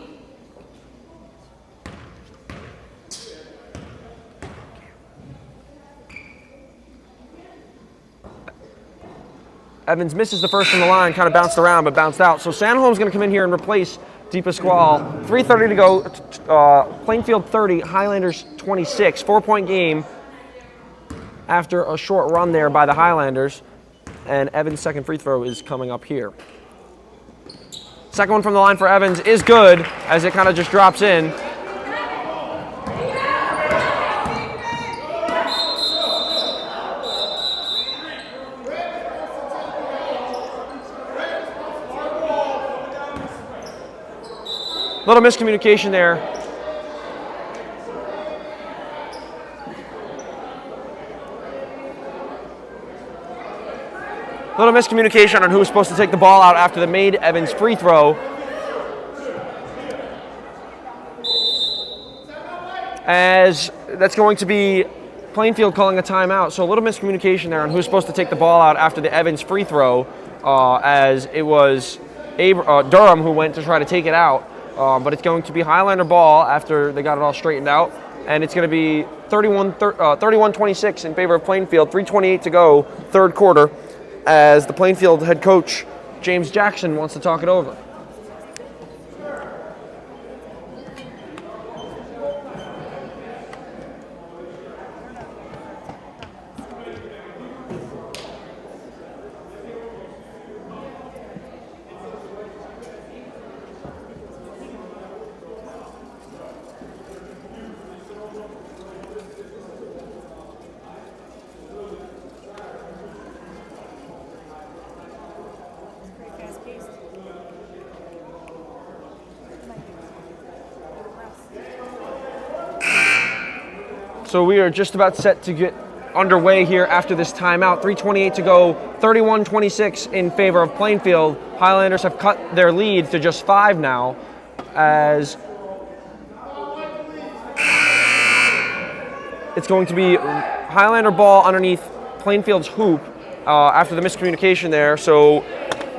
Evans misses the first from the line, kind of bounced around, but bounced out. So Sanholm's going to come in here and replace DePasquale. 3:30 to go. Plainfield 30, Highlanders 26. 4-point game after a short run there by the Highlanders. And Evans' second free throw is coming up here. Second one from the line for Evans is good as it kind of just drops in. Little miscommunication there. Little miscommunication on who was supposed to take the ball out after the made Evans free throw. As that's going to be Plainfield calling a timeout. So a little miscommunication there on who's supposed to take the ball out after the Evans free throw, as it was Durham who went to try to take it out. But it's going to be Highlander ball after they got it all straightened out. And it's going to be 31-26 in favor of Plainfield. 3:28 to go, third quarter, as the Plainfield head coach, James Jackson, wants to talk it over. So we are just about set to get underway here after this timeout. 3:28 to go, 31-26 in favor of Plainfield. Highlanders have cut their lead to just 5 now, as it's going to be Highlander ball underneath Plainfield's hoop after the miscommunication there. So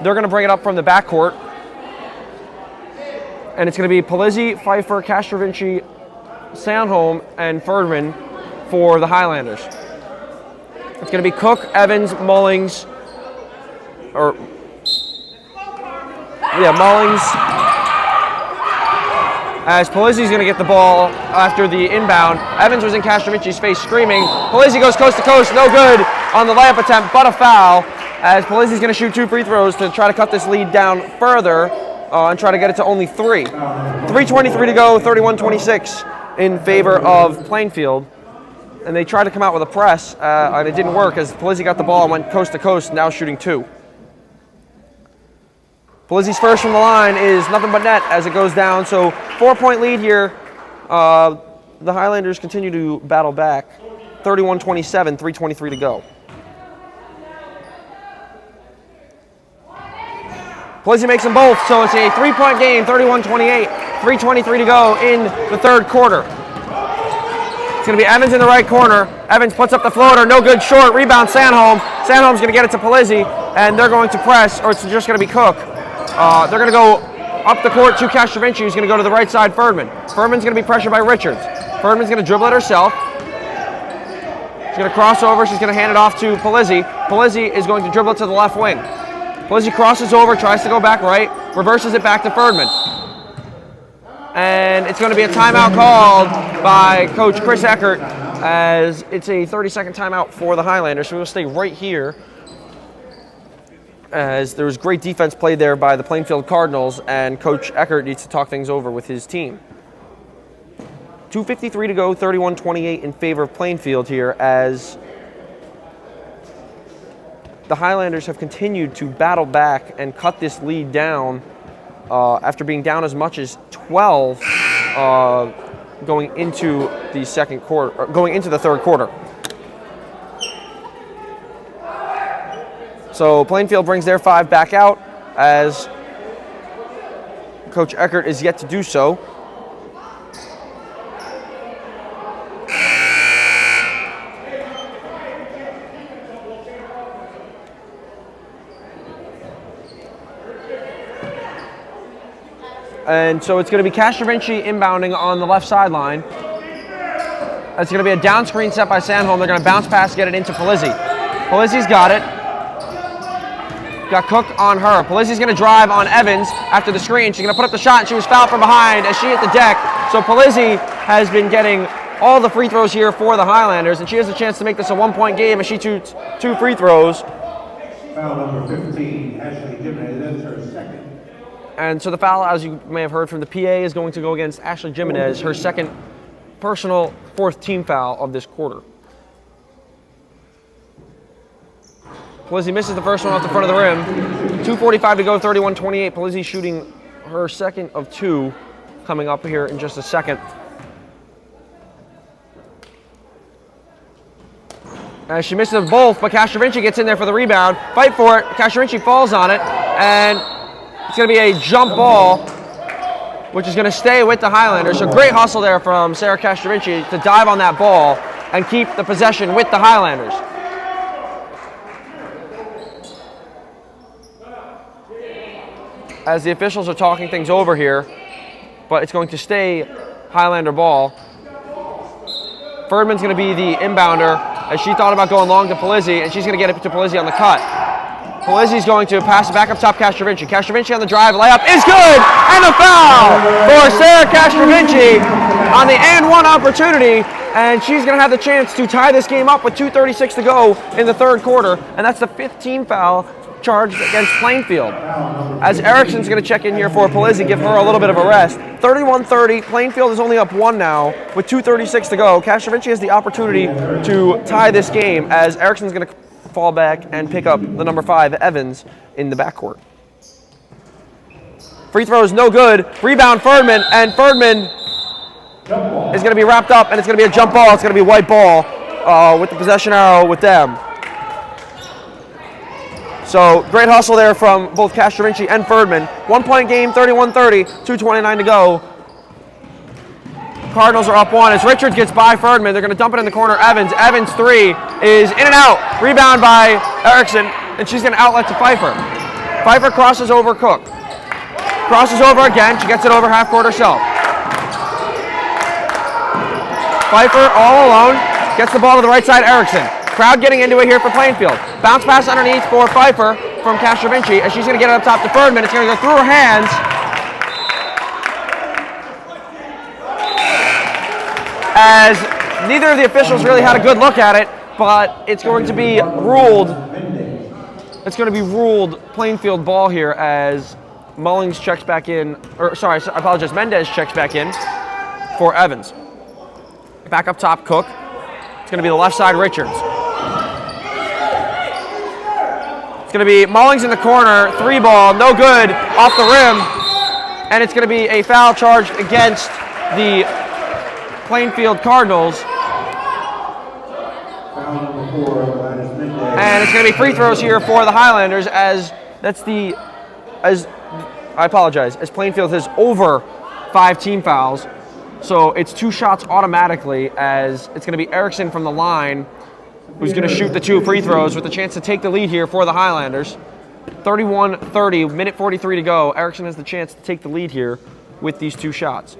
they're going to bring it up from the backcourt. And it's going to be Polizzi, Pfeiffer, Castrovinci, Sanholm, and Ferdman for the Highlanders. It's going to be Cook, Evans, Mullings, Mullings, as Polizzi's going to get the ball after the inbound. Evans was in Castrovinci's face screaming. Polizzi goes coast to coast, no good on the layup attempt, but a foul, as Polizzi's going to shoot 2 free throws to try to cut this lead down further and try to get it to only 3. 3:23 to go, 31-26 in favor of Plainfield. And they tried to come out with a press, and it didn't work as Polizzi got the ball and went coast to coast, now shooting 2. Polizzi's first from the line is nothing but net as it goes down. So 4-point lead here. The Highlanders continue to battle back. 31-27, 3:23 to go. Polizzi makes them both, so it's a 3-point game, 31-28, 3:23 to go in the third quarter. It's going to be Evans in the right corner. Evans puts up the floater, no good, short, rebound Sanholm. Sanholm's going to get it to Polizzi, and they're going to press, or it's just going to be Cook. They're going to go up the court to Castrovinci, who's going to go to the right side, Ferdman. Ferdman's going to be pressured by Richards. Ferdman's going to dribble it herself. She's going to cross over, she's going to hand it off to Polizzi. Polizzi is going to dribble it to the left wing. Polizzi crosses over, tries to go back right, reverses it back to Ferdman. And it's going to be a timeout called by Coach Chris Eckert, as it's a 30-second timeout for the Highlanders. So we'll stay right here, as there was great defense played there by the Plainfield Cardinals, and Coach Eckert needs to talk things over with his team. 2:53 to go, 31-28 in favor of Plainfield here, as the Highlanders have continued to battle back and cut this lead down after being down as much as 12 going into the second quarter, going into the third quarter. So Plainfield brings their 5 back out, as Coach Eckert is yet to do so. And so it's going to be Castrovinci inbounding on the left sideline. It's going to be a down screen set by Sandholm. They're going to bounce pass, get it into Polizzi. Polizzi's got it. Got Cook on her. Polizzi's going to drive on Evans after the screen. She's going to put up the shot, and she was fouled from behind as she hit the deck. So Polizzi has been getting all the free throws here for the Highlanders, and she has a chance to make this a one-point game as she shoots 2 free throws. Foul number 15, Ashley Jimenez, that's her second. And so the foul, as you may have heard from the PA, is going to go against Ashley Jimenez, her second personal 4th team foul of this quarter. Polizzi misses the first one off the front of the rim. 2:45 to go, 31-28. Polizzi shooting her second of 2 coming up here in just a second. As she misses them both, but Castrovinci gets in there for the rebound. Fight for it. Castrovinci falls on it, and it's going to be a jump ball, which is going to stay with the Highlanders. So great hustle there from Sarah Castrovinci to dive on that ball and keep the possession with the Highlanders. As the officials are talking things over here, but it's going to stay Highlander ball. Ferdman's going to be the inbounder as she thought about going long to Polizzi, and she's going to get it to Polizzi on the cut. Polizzi's going to pass it back up top Castrovinci. Castrovinci on the drive, layup is good, and a foul for Sarah Castrovinci on the and-one opportunity, and she's going to have the chance to tie this game up with 2:36 to go in the third quarter, and that's the 15th foul charged against Plainfield. As Erickson's going to check in here for Polizzi, give her a little bit of a rest. 31-30, Plainfield is only up 1 now with 2:36 to go. Castrovinci has the opportunity to tie this game as Erickson's going to fall back and pick up the number 5, Evans, in the backcourt. Free throw is no good. Rebound Ferdman, and Ferdman is going to be wrapped up, and it's going to be a jump ball. It's going to be white ball with the possession arrow with them. So great hustle there from both Castrovinci and Ferdman. 1-point game, 31-30, 2:29 to go. Cardinals are up 1 as Richards gets by Ferdman. They're going to dump it in the corner. Evans. Evans 3 is in and out. Rebound by Erickson, and she's going to outlet to Pfeiffer. Pfeiffer crosses over Cook. Crosses over again. She gets it over half court herself. Pfeiffer all alone. Gets the ball to the right side, Erickson. Crowd getting into it here for Plainfield. Bounce pass underneath for Pfeiffer from Castrovinci as she's going to get it up top to Ferdman. It's going to go through her hands. As neither of the officials really had a good look at it, but it's going to be ruled. It's going to be ruled Plainfield ball here as Mullings checks back in, or sorry, I apologize, Mendez checks back in for Evans. Back up top, Cook. It's going to be the left side, Richards. It's going to be Mullings in the corner, 3 ball, no good, off the rim. And it's going to be a foul charged against the Plainfield Cardinals. And it's going to be free throws here for the Highlanders as Plainfield has over 5 team fouls. So it's 2 shots automatically as it's going to be Erickson from the line who's going to shoot the 2 free throws with a chance to take the lead here for the Highlanders. 31-30, minute 43 to go. Erickson has the chance to take the lead here with these 2 shots.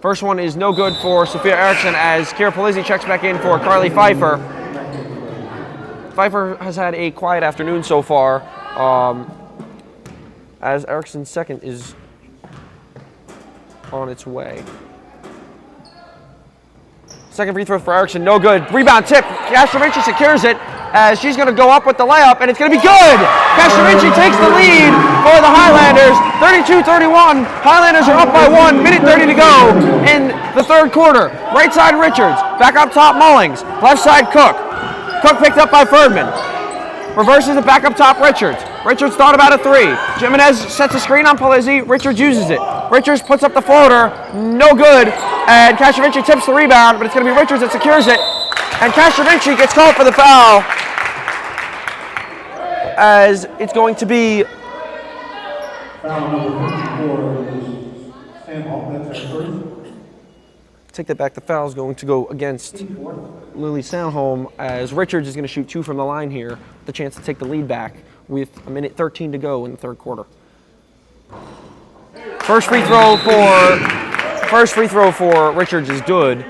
First one is no good for Sophia Erickson as Kira Polizzi checks back in for Carly Pfeiffer. Pfeiffer has had a quiet afternoon so far, as Erickson's second is on its way. Second free throw for Erickson, no good. Rebound tip, Castrovinci secures it as she's going to go up with the layup, and it's going to be good! Castrovinci takes the lead for the Highlanders, 32-31. Highlanders are up by 1, minute 30 to go in the third quarter. Right side Richards, back up top Mullings, left side Cook. Cook picked up by Ferdman. Reverses it back up top Richards. Richards thought about a 3. Jimenez sets a screen on Polizzi, Richards uses it. Richards puts up the floater, no good, and Castrovinci tips the rebound, but it's going to be Richards that secures it. And Castrovinci gets called for the foul as it's going to be Take that back. The foul is going to go against Lily Sandholm as Richards is going to shoot 2 from the line here. The chance to take the lead back with 1:13 to go in the third quarter. First free throw for Richards is good.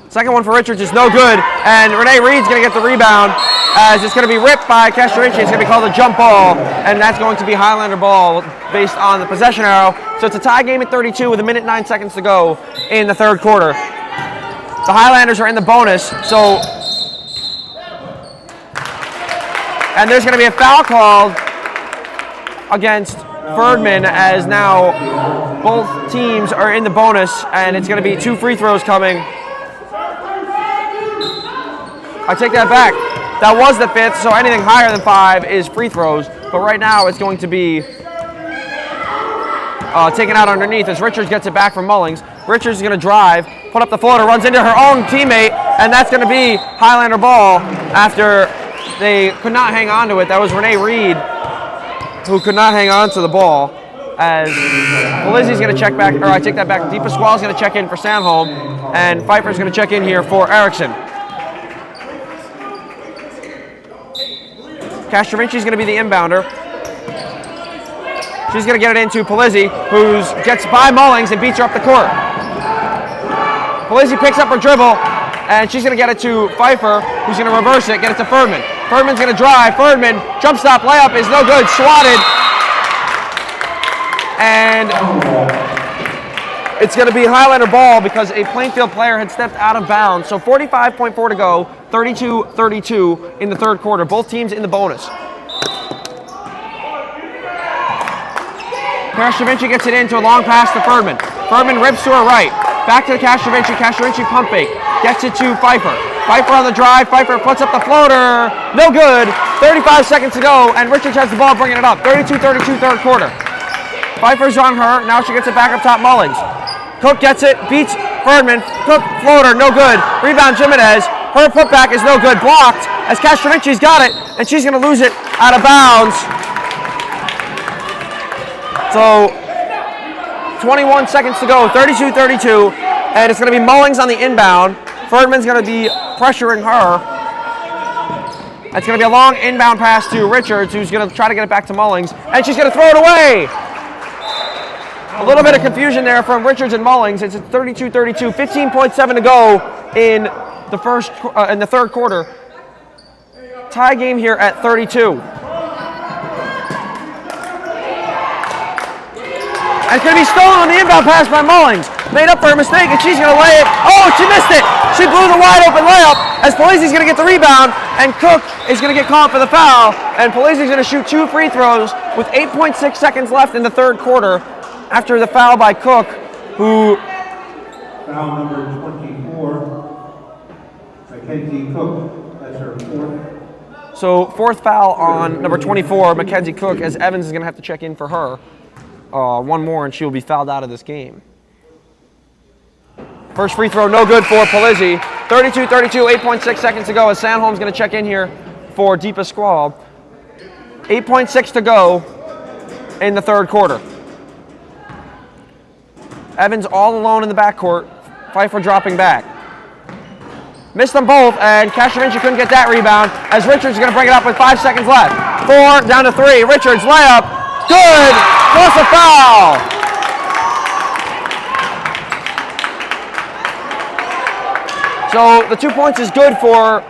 Second one for Richards is no good, and Renee Reed's going to get the rebound as it's going to be ripped by Castrovicci. It's going to be called a jump ball, and that's going to be Highlander ball based on the possession arrow. So it's a tie game at 32 with 1:09 to go in the third quarter. The Highlanders are in the bonus, and there's going to be a foul called against Ferdman as now both teams are in the bonus, and it's going to be 2 free throws coming. I take that back. That was the 5th, so anything higher than 5 is free throws. But right now it's going to be taken out underneath as Richards gets it back from Mullings. Richards is going to drive, put up the floater, runs into her own teammate, and that's going to be Highlander ball after they could not hang on to it. That was Renee Reed who could not hang on to the ball. As Polizzi's going to check back, or I take that back. Deepa Squall's going to check in for Sandholm, and Pfeiffer's going to check in here for Erickson. Castrovinci's going to be the inbounder. She's going to get it into Polizzi, who gets by Mullings and beats her up the court. Polizzi picks up her dribble, and she's going to get it to Pfeiffer, who's going to reverse it, get it to Ferdman. Ferdman's going to drive. Ferdman, jump stop layup is no good, swatted. And it's going to be Highlander ball because a Plainfield player had stepped out of bounds. So 45.4 to go, 32-32 in the third quarter. Both teams in the bonus. Castrovinci gets it into a long pass to Ferdman. Ferdman rips to her right. Back to Castrovinci. Castrovinci pump fake. Gets it to Pfeiffer. Pfeiffer on the drive. Pfeiffer puts up the floater. No good. 35 seconds to go, and Richards has the ball bringing it up. 32-32 third quarter. Pfeiffer's on her. Now she gets it back up top Mullings. Cook gets it, beats Ferdman. Cook floater, no good. Rebound Jimenez. Her putback is no good. Blocked as Castrovinci's got it, and she's going to lose it out of bounds. So 21 seconds to go, 32-32, and it's going to be Mullings on the inbound. Ferdman's going to be pressuring her. It's going to be a long inbound pass to Richards, who's going to try to get it back to Mullings, and she's going to throw it away. A little bit of confusion there from Richards and Mullings. It's at 32-32, 15.7 to go in the third quarter. Tie game here at 32. And it's going to be stolen on the inbound pass by Mullings. Made up for her mistake, and she's going to lay it. Oh, she missed it. She blew the wide open layup as Polizzi's going to get the rebound, and Cook is going to get called for the foul. And Polizzi's going to shoot 2 free throws with 8.6 seconds left in the third quarter after the foul by Cook, who... Foul number 24, Mackenzie Cook. That's her 4th. So 4th foul on number 24, Mackenzie Cook, as Evans is going to have to check in for her. One more and she will be fouled out of this game. First free throw, no good for Polizzi. 32-32, 8.6 seconds to go as Sandholm's going to check in here for Deepa Squall. 8.6 to go in the third quarter. Evans all alone in the backcourt. Pfeiffer dropping back. Missed them both, and Castrovinci couldn't get that rebound as Richards is going to bring it up with 5 seconds left. 4, down to 3. Richards layup. Good. Plus a foul. So the 2 points is good for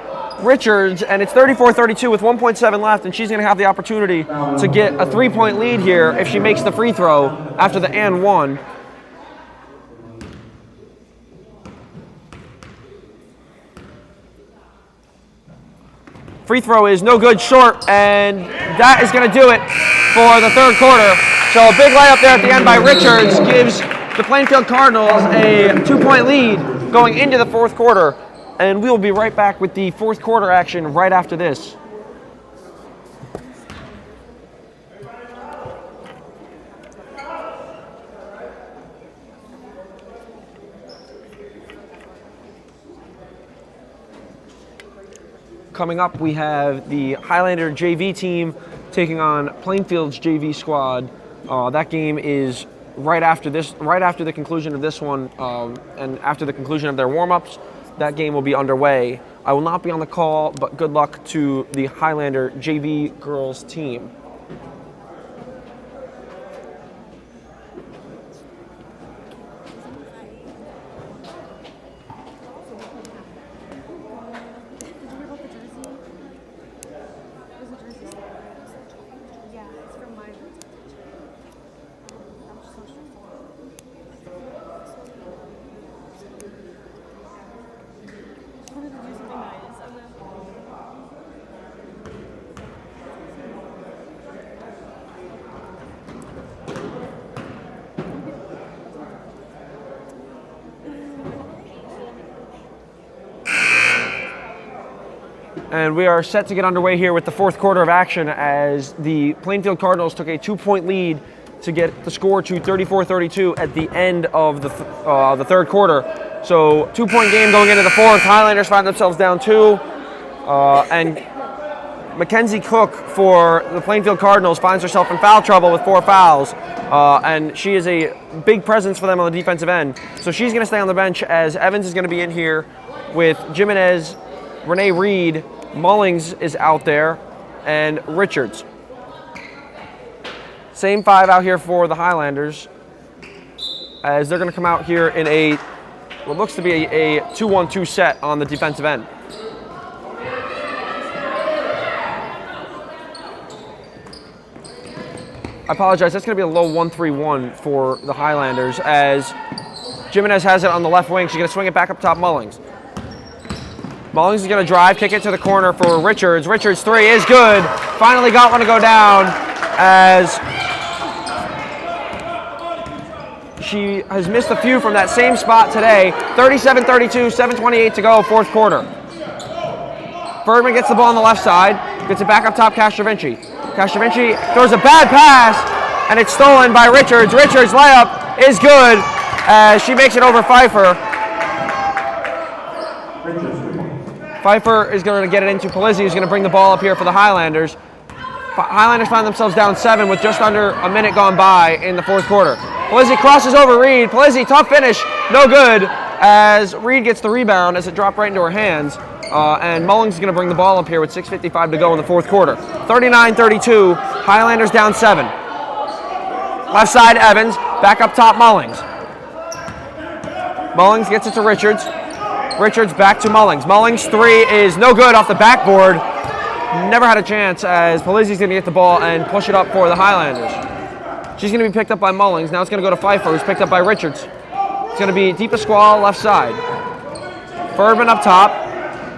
Richards, and it's 34-32 with 1.7 left, and she's going to have the opportunity to get a 3-point lead here if she makes the free throw after the and one. Free throw is no good, short, and that is going to do it for the third quarter. So a big layup there at the end by Richards gives the Plainfield Cardinals a 2-point lead going into the fourth quarter. And we will be right back with the fourth quarter action right after this. Coming up, we have the Highlander JV team taking on Plainfield's JV squad. That game is right after the conclusion of this one, and after the conclusion of their warm-ups. That game will be underway. I will not be on the call, but good luck to the Highlander JV girls team. And we are set to get underway here with the fourth quarter of action as the Plainfield Cardinals took a 2-point lead to get the score to 34-32 at the end of the third quarter. So 2-point game going into the fourth. Highlanders find themselves down 2. And Mackenzie Cook for the Plainfield Cardinals finds herself in foul trouble with 4 fouls. And she is a big presence for them on the defensive end. So she's going to stay on the bench as Evans is going to be in here with Jimenez, Renee Reed, Mullings is out there, and Richards. Same 5 out here for the Highlanders as they're going to come out here in what looks to be a 2-1-2 set on the defensive end. I apologize, that's going to be a low 1-3-1 for the Highlanders as Jimenez has it on the left wing. She's going to swing it back up top Mullings. Mullings is going to drive, kick it to the corner for Richards. Richards' 3 is good. Finally got one to go down as she has missed a few from that same spot today. 37-32, 7:28 to go, fourth quarter. Ferdman gets the ball on the left side, gets it back up top Castrovinci. Castrovinci throws a bad pass, and it's stolen by Richards. Richards' layup is good as she makes it over Pfeiffer. Pfeiffer is going to get it into Polizzi, who's going to bring the ball up here for the Highlanders. Highlanders find themselves down 7 with just under a minute gone by in the fourth quarter. Polizzi crosses over Reed. Polizzi, tough finish, no good, as Reed gets the rebound as it dropped right into her hands. And Mullings is going to bring the ball up here with 6:55 to go in the fourth quarter. 39-32, Highlanders down 7. Left side, Evans, back up top, Mullings. Mullings gets it to Richards. Richards back to Mullings. Mullings' 3 is no good off the backboard. Never had a chance as Polizzi's going to get the ball and push it up for the Highlanders. She's going to be picked up by Mullings. Now it's going to go to Pfeiffer, who's picked up by Richards. It's going to be Deepa Squall left side. Ferdman up top.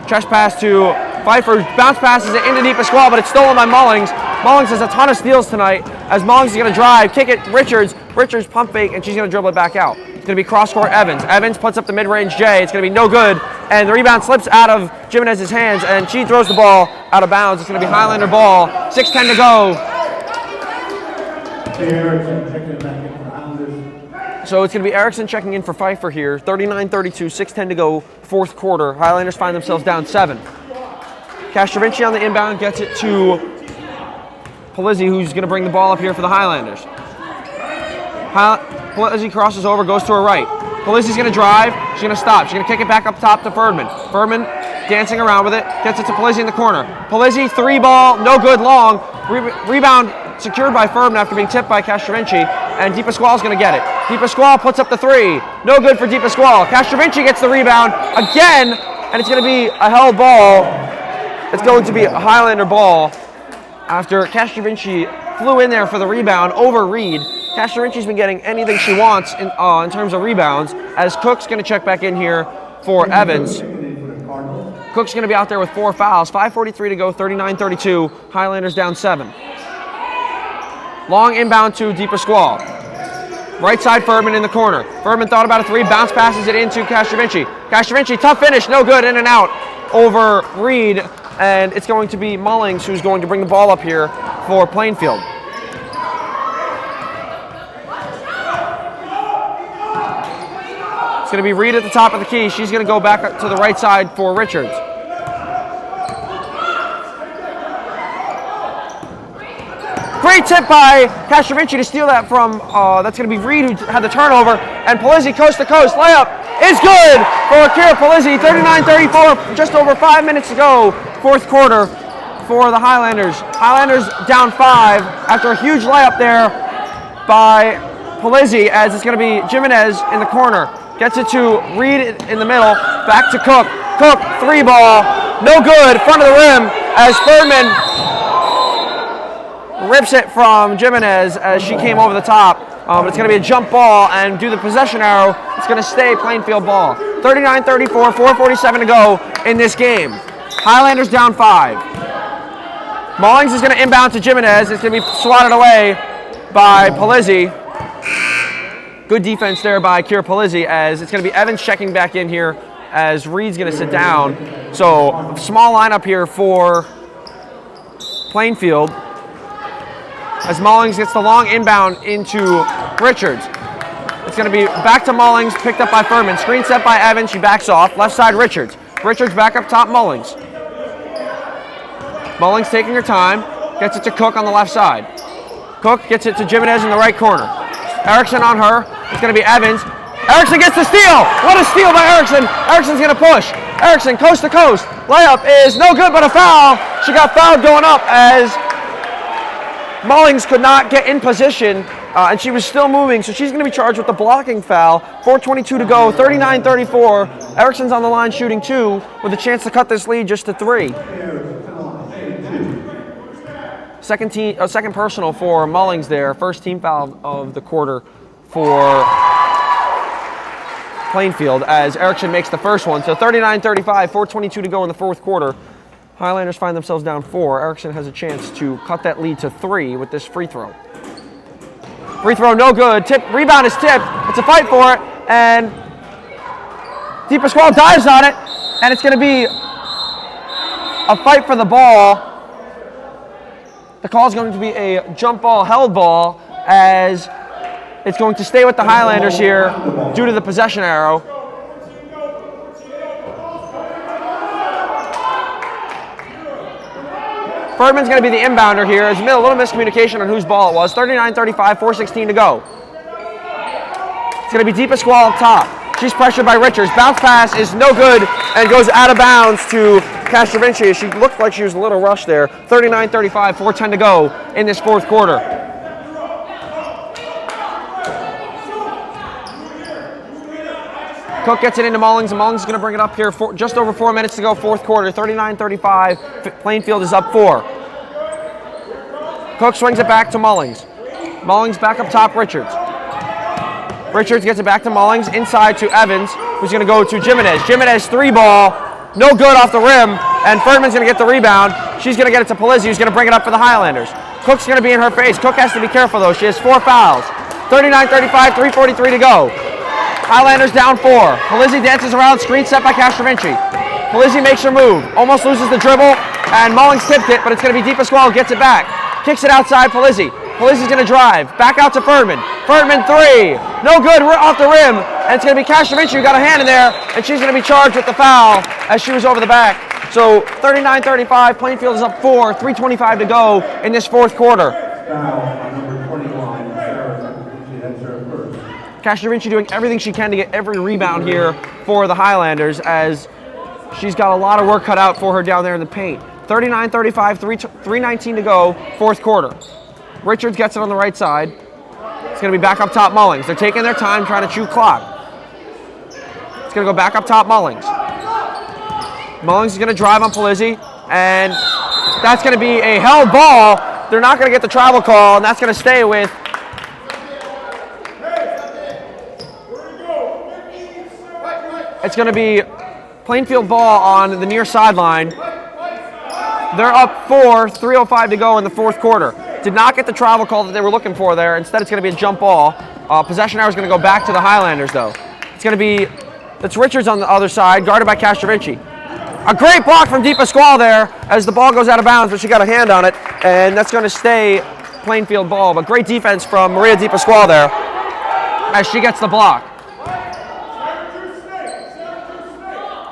Chest pass to Pfeiffer. Bounce passes it into Deepa Squall, but it's stolen by Mullings. Mullings has a ton of steals tonight as Mullings is going to drive, kick it Richards. Richards pump fake, and she's going to dribble it back out. It's going to be cross-court Evans. Evans puts up the mid-range J. It's going to be no good, and the rebound slips out of Jimenez's hands, and she throws the ball out of bounds. It's going to be Highlander ball. 6:10 to go. So it's going to be Erickson checking in for Pfeiffer here. 39-32, 6:10 to go, fourth quarter. Highlanders find themselves down 7. Castrovinci on the inbound gets it to Polizzi, who's going to bring the ball up here for the Highlanders. Polizzi crosses over, goes to her right. Polizzi's going to drive. She's going to stop. She's going to kick it back up top to Ferdman. Ferdman dancing around with it. Gets it to Polizzi in the corner. Polizzi, 3 ball, no good long. Rebound secured by Ferdman after being tipped by Castrovinci. And Deepa Squall's going to get it. Deepa Squall puts up the 3. No good for Deepa Squall. Castrovinci gets the rebound again. And it's going to be a held ball. It's going to be a Highlander ball after Castrovinci flew in there for the rebound over Reed. Castrovinci's been getting anything she wants in terms of rebounds, as Cook's going to check back in here for Evans. Cook's going to be out there with 4 fouls. 5:43 to go, 39-32. Highlanders down 7. Long inbound to Deepa Squall. Right side Ferdman in the corner. Ferdman thought about a 3, bounce passes it into Castrovinci. Castrovinci, tough finish, no good, in and out over Reed. And it's going to be Mullings who's going to bring the ball up here for Plainfield. Going to be Reed at the top of the key. She's going to go back up to the right side for Richards. Great tip by Castrovinci to steal that from, that's going to be Reed who had the turnover. And Polizzi coast to coast. Layup is good for Kira Polizzi. 39-34, just over 5 minutes to go. Fourth quarter for the Highlanders. Highlanders down 5 after a huge layup there by Polizzi, as it's going to be Jimenez in the corner. Gets it to Reed in the middle. Back to Cook. Cook, 3-ball. No good. Front of the rim as Ferdman rips it from Jimenez as she came over the top. It's going to be a jump ball, and do the possession arrow. It's going to stay Plainfield ball. 39-34, 4:47 to go in this game. Highlanders down 5. Mullings is going to inbound to Jimenez. It's going to be swatted away by Polizzi. Good defense there by Kira Polizzi, as it's going to be Evans checking back in here as Reed's going to sit down. So small lineup here for Plainfield, as Mullings gets the long inbound into Richards. It's going to be back to Mullings, picked up by Furman. Screen set by Evans, she backs off. Left side Richards. Richards back up top Mullings. Mullings taking her time, gets it to Cook on the left side. Cook gets it to Jimenez in the right corner. Erickson on her. It's going to be Evans. Erickson gets the steal. What a steal by Erickson. Erickson's going to push. Erickson coast to coast. Layup is no good, but a foul. She got fouled going up as Mullings could not get in position, and she was still moving, so she's going to be charged with the blocking foul. 4:22 to go, 39-34. Erickson's on the line shooting 2 with a chance to cut this lead just to 3. Second personal for Mullings there. First team foul of the quarter for Plainfield as Erickson makes the first one. So 39-35, 4:22 to go in the fourth quarter. Highlanders find themselves down 4. Erickson has a chance to cut that lead to 3 with this free throw. Free throw no good. Rebound is tipped. It's a fight for it, and DePasquale dives on it, and it's going to be a fight for the ball. The call is going to be a jump ball, held ball, as it's going to stay with the Highlanders here due to the possession arrow. Ferdman's going to be the inbounder here. There's a little miscommunication on whose ball it was. 39-35, 4:16 to go. It's going to be DePasquale up top. She's pressured by Richards. Bounce pass is no good and goes out of bounds to Castrovinci. She looked like she was a little rushed there. 39-35, 4:10 to go in this fourth quarter. Cook gets it into Mullings, and Mullings is going to bring it up here for just over 4 minutes to go, fourth quarter. 39-35, Plainfield is up 4. Cook swings it back to Mullings. Mullings back up top, Richards. Richards gets it back to Mullings, inside to Evans, who's going to go to Jimenez. Jimenez 3-ball, no good off the rim, and Ferdman's going to get the rebound. She's going to get it to Polizzi, who's going to bring it up for the Highlanders. Cook's going to be in her face. Cook has to be careful, though. She has 4 fouls. 39-35, 3:43 to go. Highlanders down 4. Polizzi dances around, screen set by Castrovinci. Polizzi makes her move, almost loses the dribble, and Mullings tipped it, but it's going to be DePasquale who gets it back. Kicks it outside Polizzi. Polizzi's going to drive, back out to Ferdman. Ferdman 3, no good, off the rim, and it's going to be Castrovinci who got a hand in there, and she's going to be charged with the foul as she was over the back. So 39-35, Plainfield is up 4, 3:25 to go in this fourth quarter. Foul on number 21, Sarah. She had served first. Castrovinci doing everything she can to get every rebound here for the Highlanders, as she's got a lot of work cut out for her down there in the paint. 39-35, 3:19 to go, fourth quarter. Richards gets it on the right side. It's going to be back up top Mullings. They're taking their time trying to chew clock. It's going to go back up top Mullings. Mullings is going to drive on Polizzi, and that's going to be a held ball. They're not going to get the travel call, and that's going to stay with it's going to be Plainfield ball on the near sideline. They're up 4, 3:05 to go in the fourth quarter. Did not get the travel call that they were looking for there. Instead, it's going to be a jump ball. Possession arrow is going to go back to the Highlanders, though. It's going to be, that's Richards on the other side, guarded by Castrovinci. A great block from DePasquale there as the ball goes out of bounds, but she got a hand on it, and that's going to stay Plainfield ball. But great defense from Maria DePasquale there as she gets the block.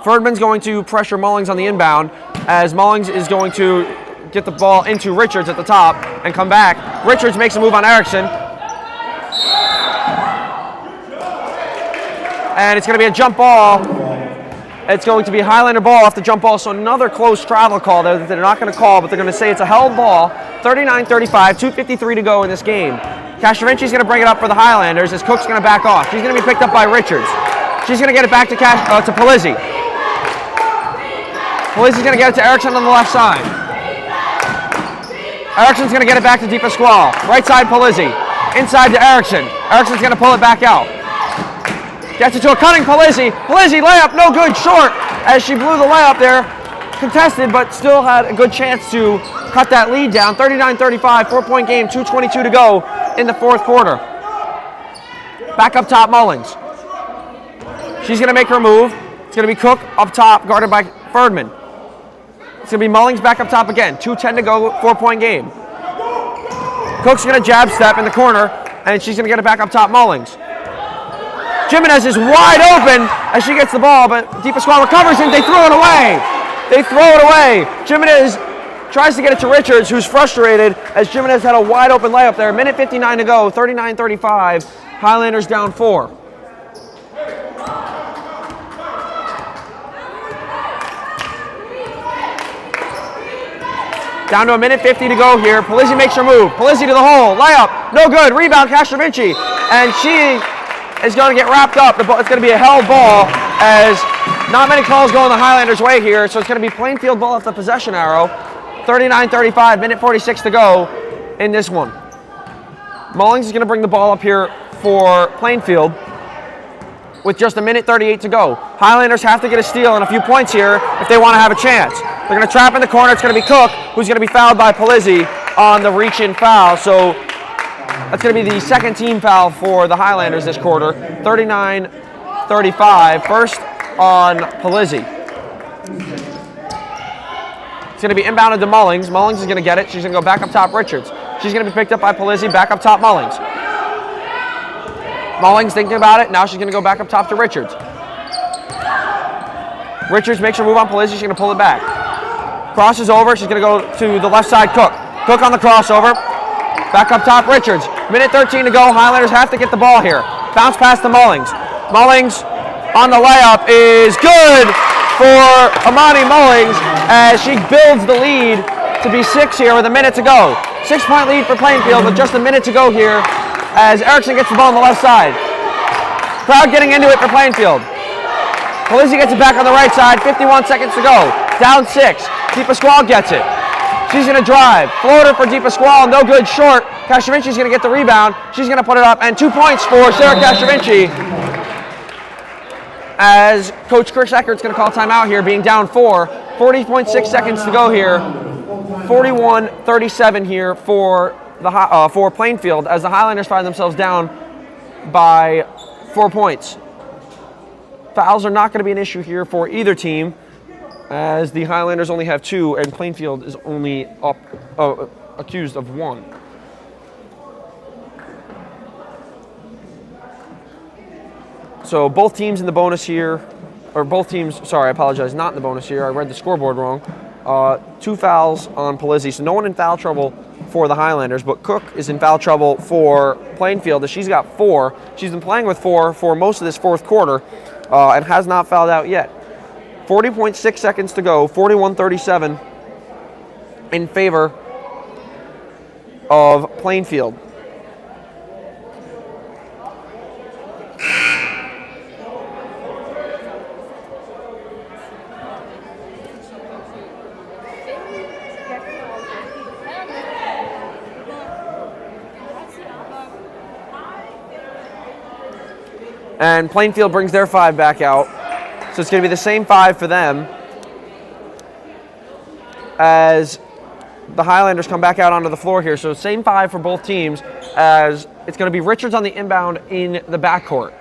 Ferdman's going to pressure Mullings on the inbound, as Mullings is going to get the ball into Richards at the top and come back. Richards makes a move on Erickson. And it's going to be a jump ball. It's going to be a Highlander ball off the jump ball, so another close travel call that they're not going to call, but they're going to say it's a held ball. 39-35, 2:53 to go in this game. Castrovinci's going to bring it up for the Highlanders as Cook's going to back off. She's going to be picked up by Richards. She's going to get it back to Polizzi. Polizzi's going to get it to Erickson on the left side. Erickson's going to get it back to DePasquale. Right side Polizzi. Inside to Erickson. Erickson's going to pull it back out. Gets it to a cutting Polizzi. Polizzi layup, no good, short, as she blew the layup there. Contested, but still had a good chance to cut that lead down. 39-35, 4-point game, 2:22 to go in the fourth quarter. Back up top, Mullings. She's going to make her move. It's going to be Cook up top, guarded by Ferdman. It's going to be Mullings back up top again. 2:10 to go, 4-point game. Cook's going to jab step in the corner, and she's going to get it back up top, Mullings. Jimenez is wide open as she gets the ball, but DePasquale recovers and they throw it away. They throw it away. Jimenez tries to get it to Richards, who's frustrated as Jimenez had a wide open layup there. Minute 59 to go, 39-35. Highlanders down 4. Down to a minute 50 to go here. Polizzi makes her move. Polizzi to the hole. Layup. No good. Rebound, Castrovinci. And she is going to get wrapped up. It's going to be a held ball as not many calls go in the Highlanders' way here. So it's going to be Plainfield ball at the possession arrow. 39-35, minute 46 to go in this one. Mullings is going to bring the ball up here for Plainfield with just a minute 38 to go. Highlanders have to get a steal and a few points here if they want to have a chance. They're going to trap in the corner. It's going to be Cook, who's going to be fouled by Polizzi on the reach-in foul. So that's going to be the second team foul for the Highlanders this quarter. 39-35, first on Polizzi. It's going to be inbounded to Mullings. Mullings is going to get it. She's going to go back up top, Richards. She's going to be picked up by Polizzi, back up top, Mullings. Mullings thinking about it. Now she's going to go back up top to Richards. Richards makes her move on Polizzi. She's going to pull it back. Crosses over. She's going to go to the left side, Cook. Cook on the crossover. Back up top, Richards. Minute 13 to go. Highlanders have to get the ball here. Bounce pass to Mullings. Mullings on the layup is good for Amani Mullings as she builds the lead to be 6 here with a minute to go. 6-point lead for Plainfield with just a minute to go here as Erickson gets the ball on the left side. Crowd getting into it for Plainfield. Polizzi gets it back on the right side. 51 seconds to go. Down 6. DePasquale gets it. She's going to drive. Floater for DePasquale. No good. Short. Castrovinci's going to get the rebound. She's going to put it up. And 2 points for Sarah Castrovinci as Coach Chris Eckert's going to call timeout here, being down 4. 40.6 seconds to go here. 41-37 here for Plainfield as the Highlanders find themselves down by 4 points. Fouls are not going to be an issue here for either team as the Highlanders only have 2 and Plainfield is only accused of 1. So both teams in the bonus here, or both teams, sorry, I apologize, not in the bonus here. I read the scoreboard wrong. 2 fouls on Polizzi, so no one in foul trouble for the Highlanders, but Cook is in foul trouble for Plainfield as she's got 4. She's been playing with 4 for most of this fourth quarter and has not fouled out yet. 40.6 seconds to go, 41-37 in favor of Plainfield. And Plainfield brings their 5 back out. So it's going to be the same 5 for them as the Highlanders come back out onto the floor here. So same 5 for both teams as it's going to be Richards on the inbound in the backcourt.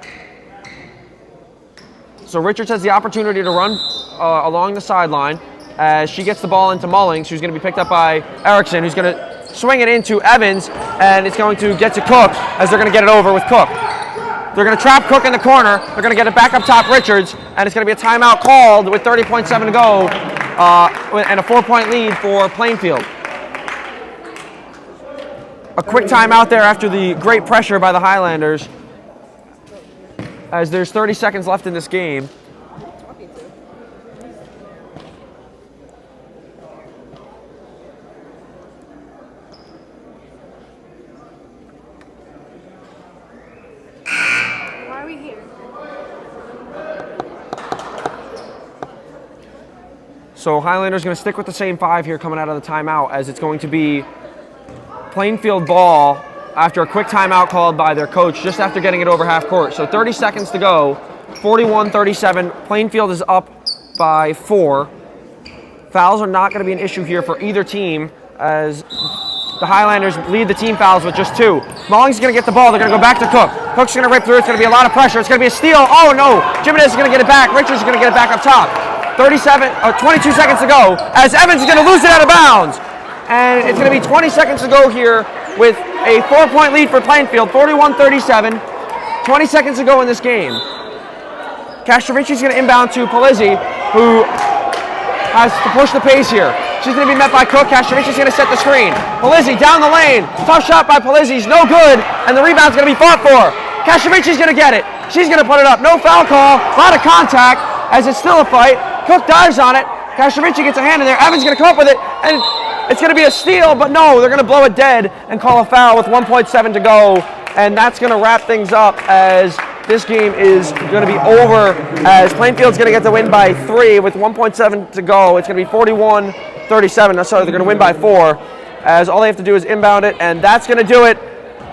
So Richards has the opportunity to run along the sideline as she gets the ball into Mullings, who's going to be picked up by Erickson, who's going to swing it into Evans, and it's going to get to Cook as they're going to get it over with Cook. They're going to trap Cook in the corner. They're going to get it back up top, Richards, and it's going to be a timeout called with 30.7 to go and a 4-point lead for Plainfield. a quick timeout there after the great pressure by the Highlanders, as there's 30 seconds left in this game. Why are we here? So Highlanders going to stick with the same 5 here coming out of the timeout, as it's going to be Plainfield ball after a quick timeout called by their coach just after getting it over half court. So 30 seconds to go, 41-37. Plainfield is up by 4. Fouls are not going to be an issue here for either team, as the Highlanders lead the team fouls with just 2. Mulling's going to get the ball. They're going to go back to Cook. Cook's going to rip through. It's going to be a lot of pressure. It's going to be a steal. Oh, no. Jimenez is going to get it back. Richards is going to get it back up top. 22 seconds to go, as Evans is going to lose it out of bounds. And it's going to be 20 seconds to go here with a 4-point lead for Plainfield, 41-37. 20 seconds to go in this game. Castrovinci's going to inbound to Polizzi, who has to push the pace here. She's going to be met by Cook. Castrovinci's going to set the screen. Polizzi down the lane. Tough shot by Polizzi. He's no good, and the rebound's going to be fought for. Castrovinci's going to get it. She's going to put it up. No foul call. A lot of contact, as it's still a fight. Cook dives on it. Castrovinci gets a hand in there. Evans going to come up with it, and it's going to be a steal, but no, they're going to blow it dead and call a foul with 1.7 to go, and that's going to wrap things up, as this game is going to be over, as Plainfield's going to get the win by 3 with 1.7 to go. It's going to be 41-37. Sorry, they're going to win by 4, as all they have to do is inbound it, and that's going to do it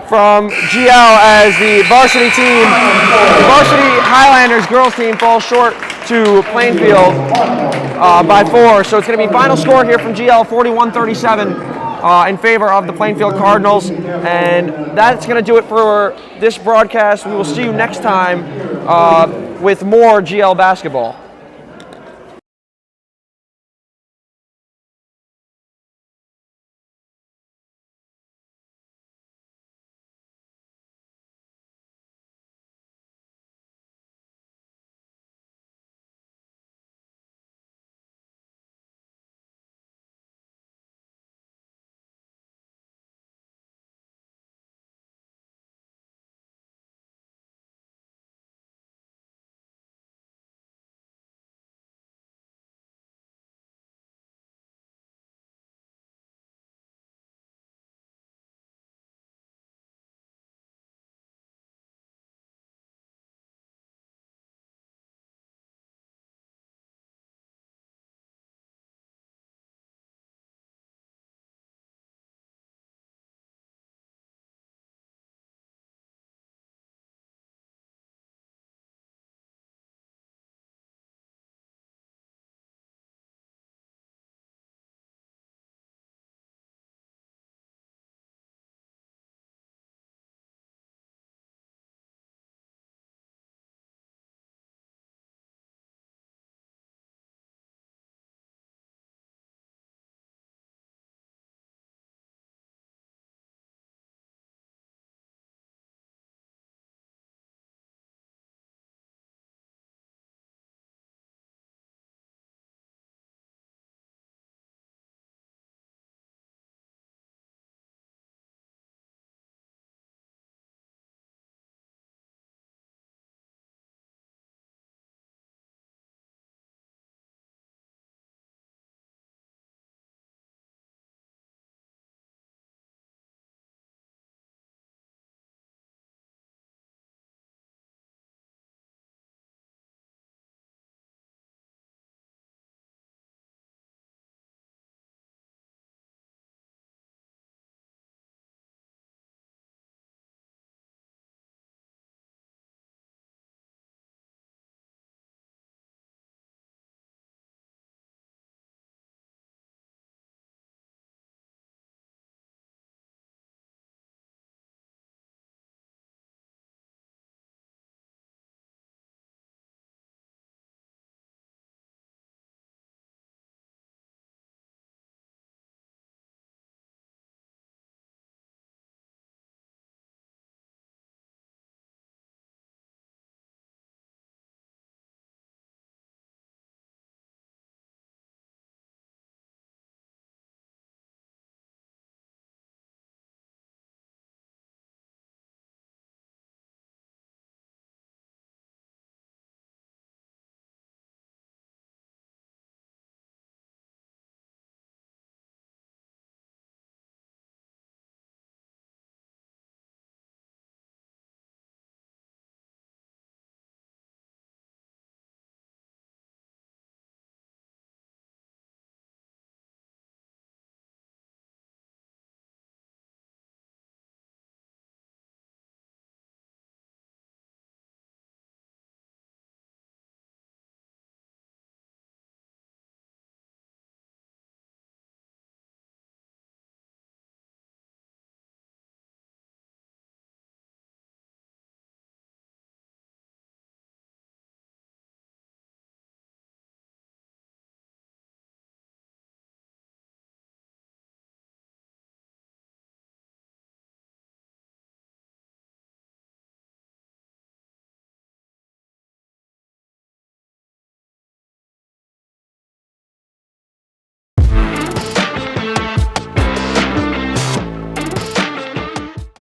from GL, as the varsity team, the varsity Highlanders girls team falls short to Plainfield by 4. So it's going to be final score here from GL, 41-37 in favor of the Plainfield Cardinals. And that's going to do it for this broadcast. We will see you next time with more GL basketball.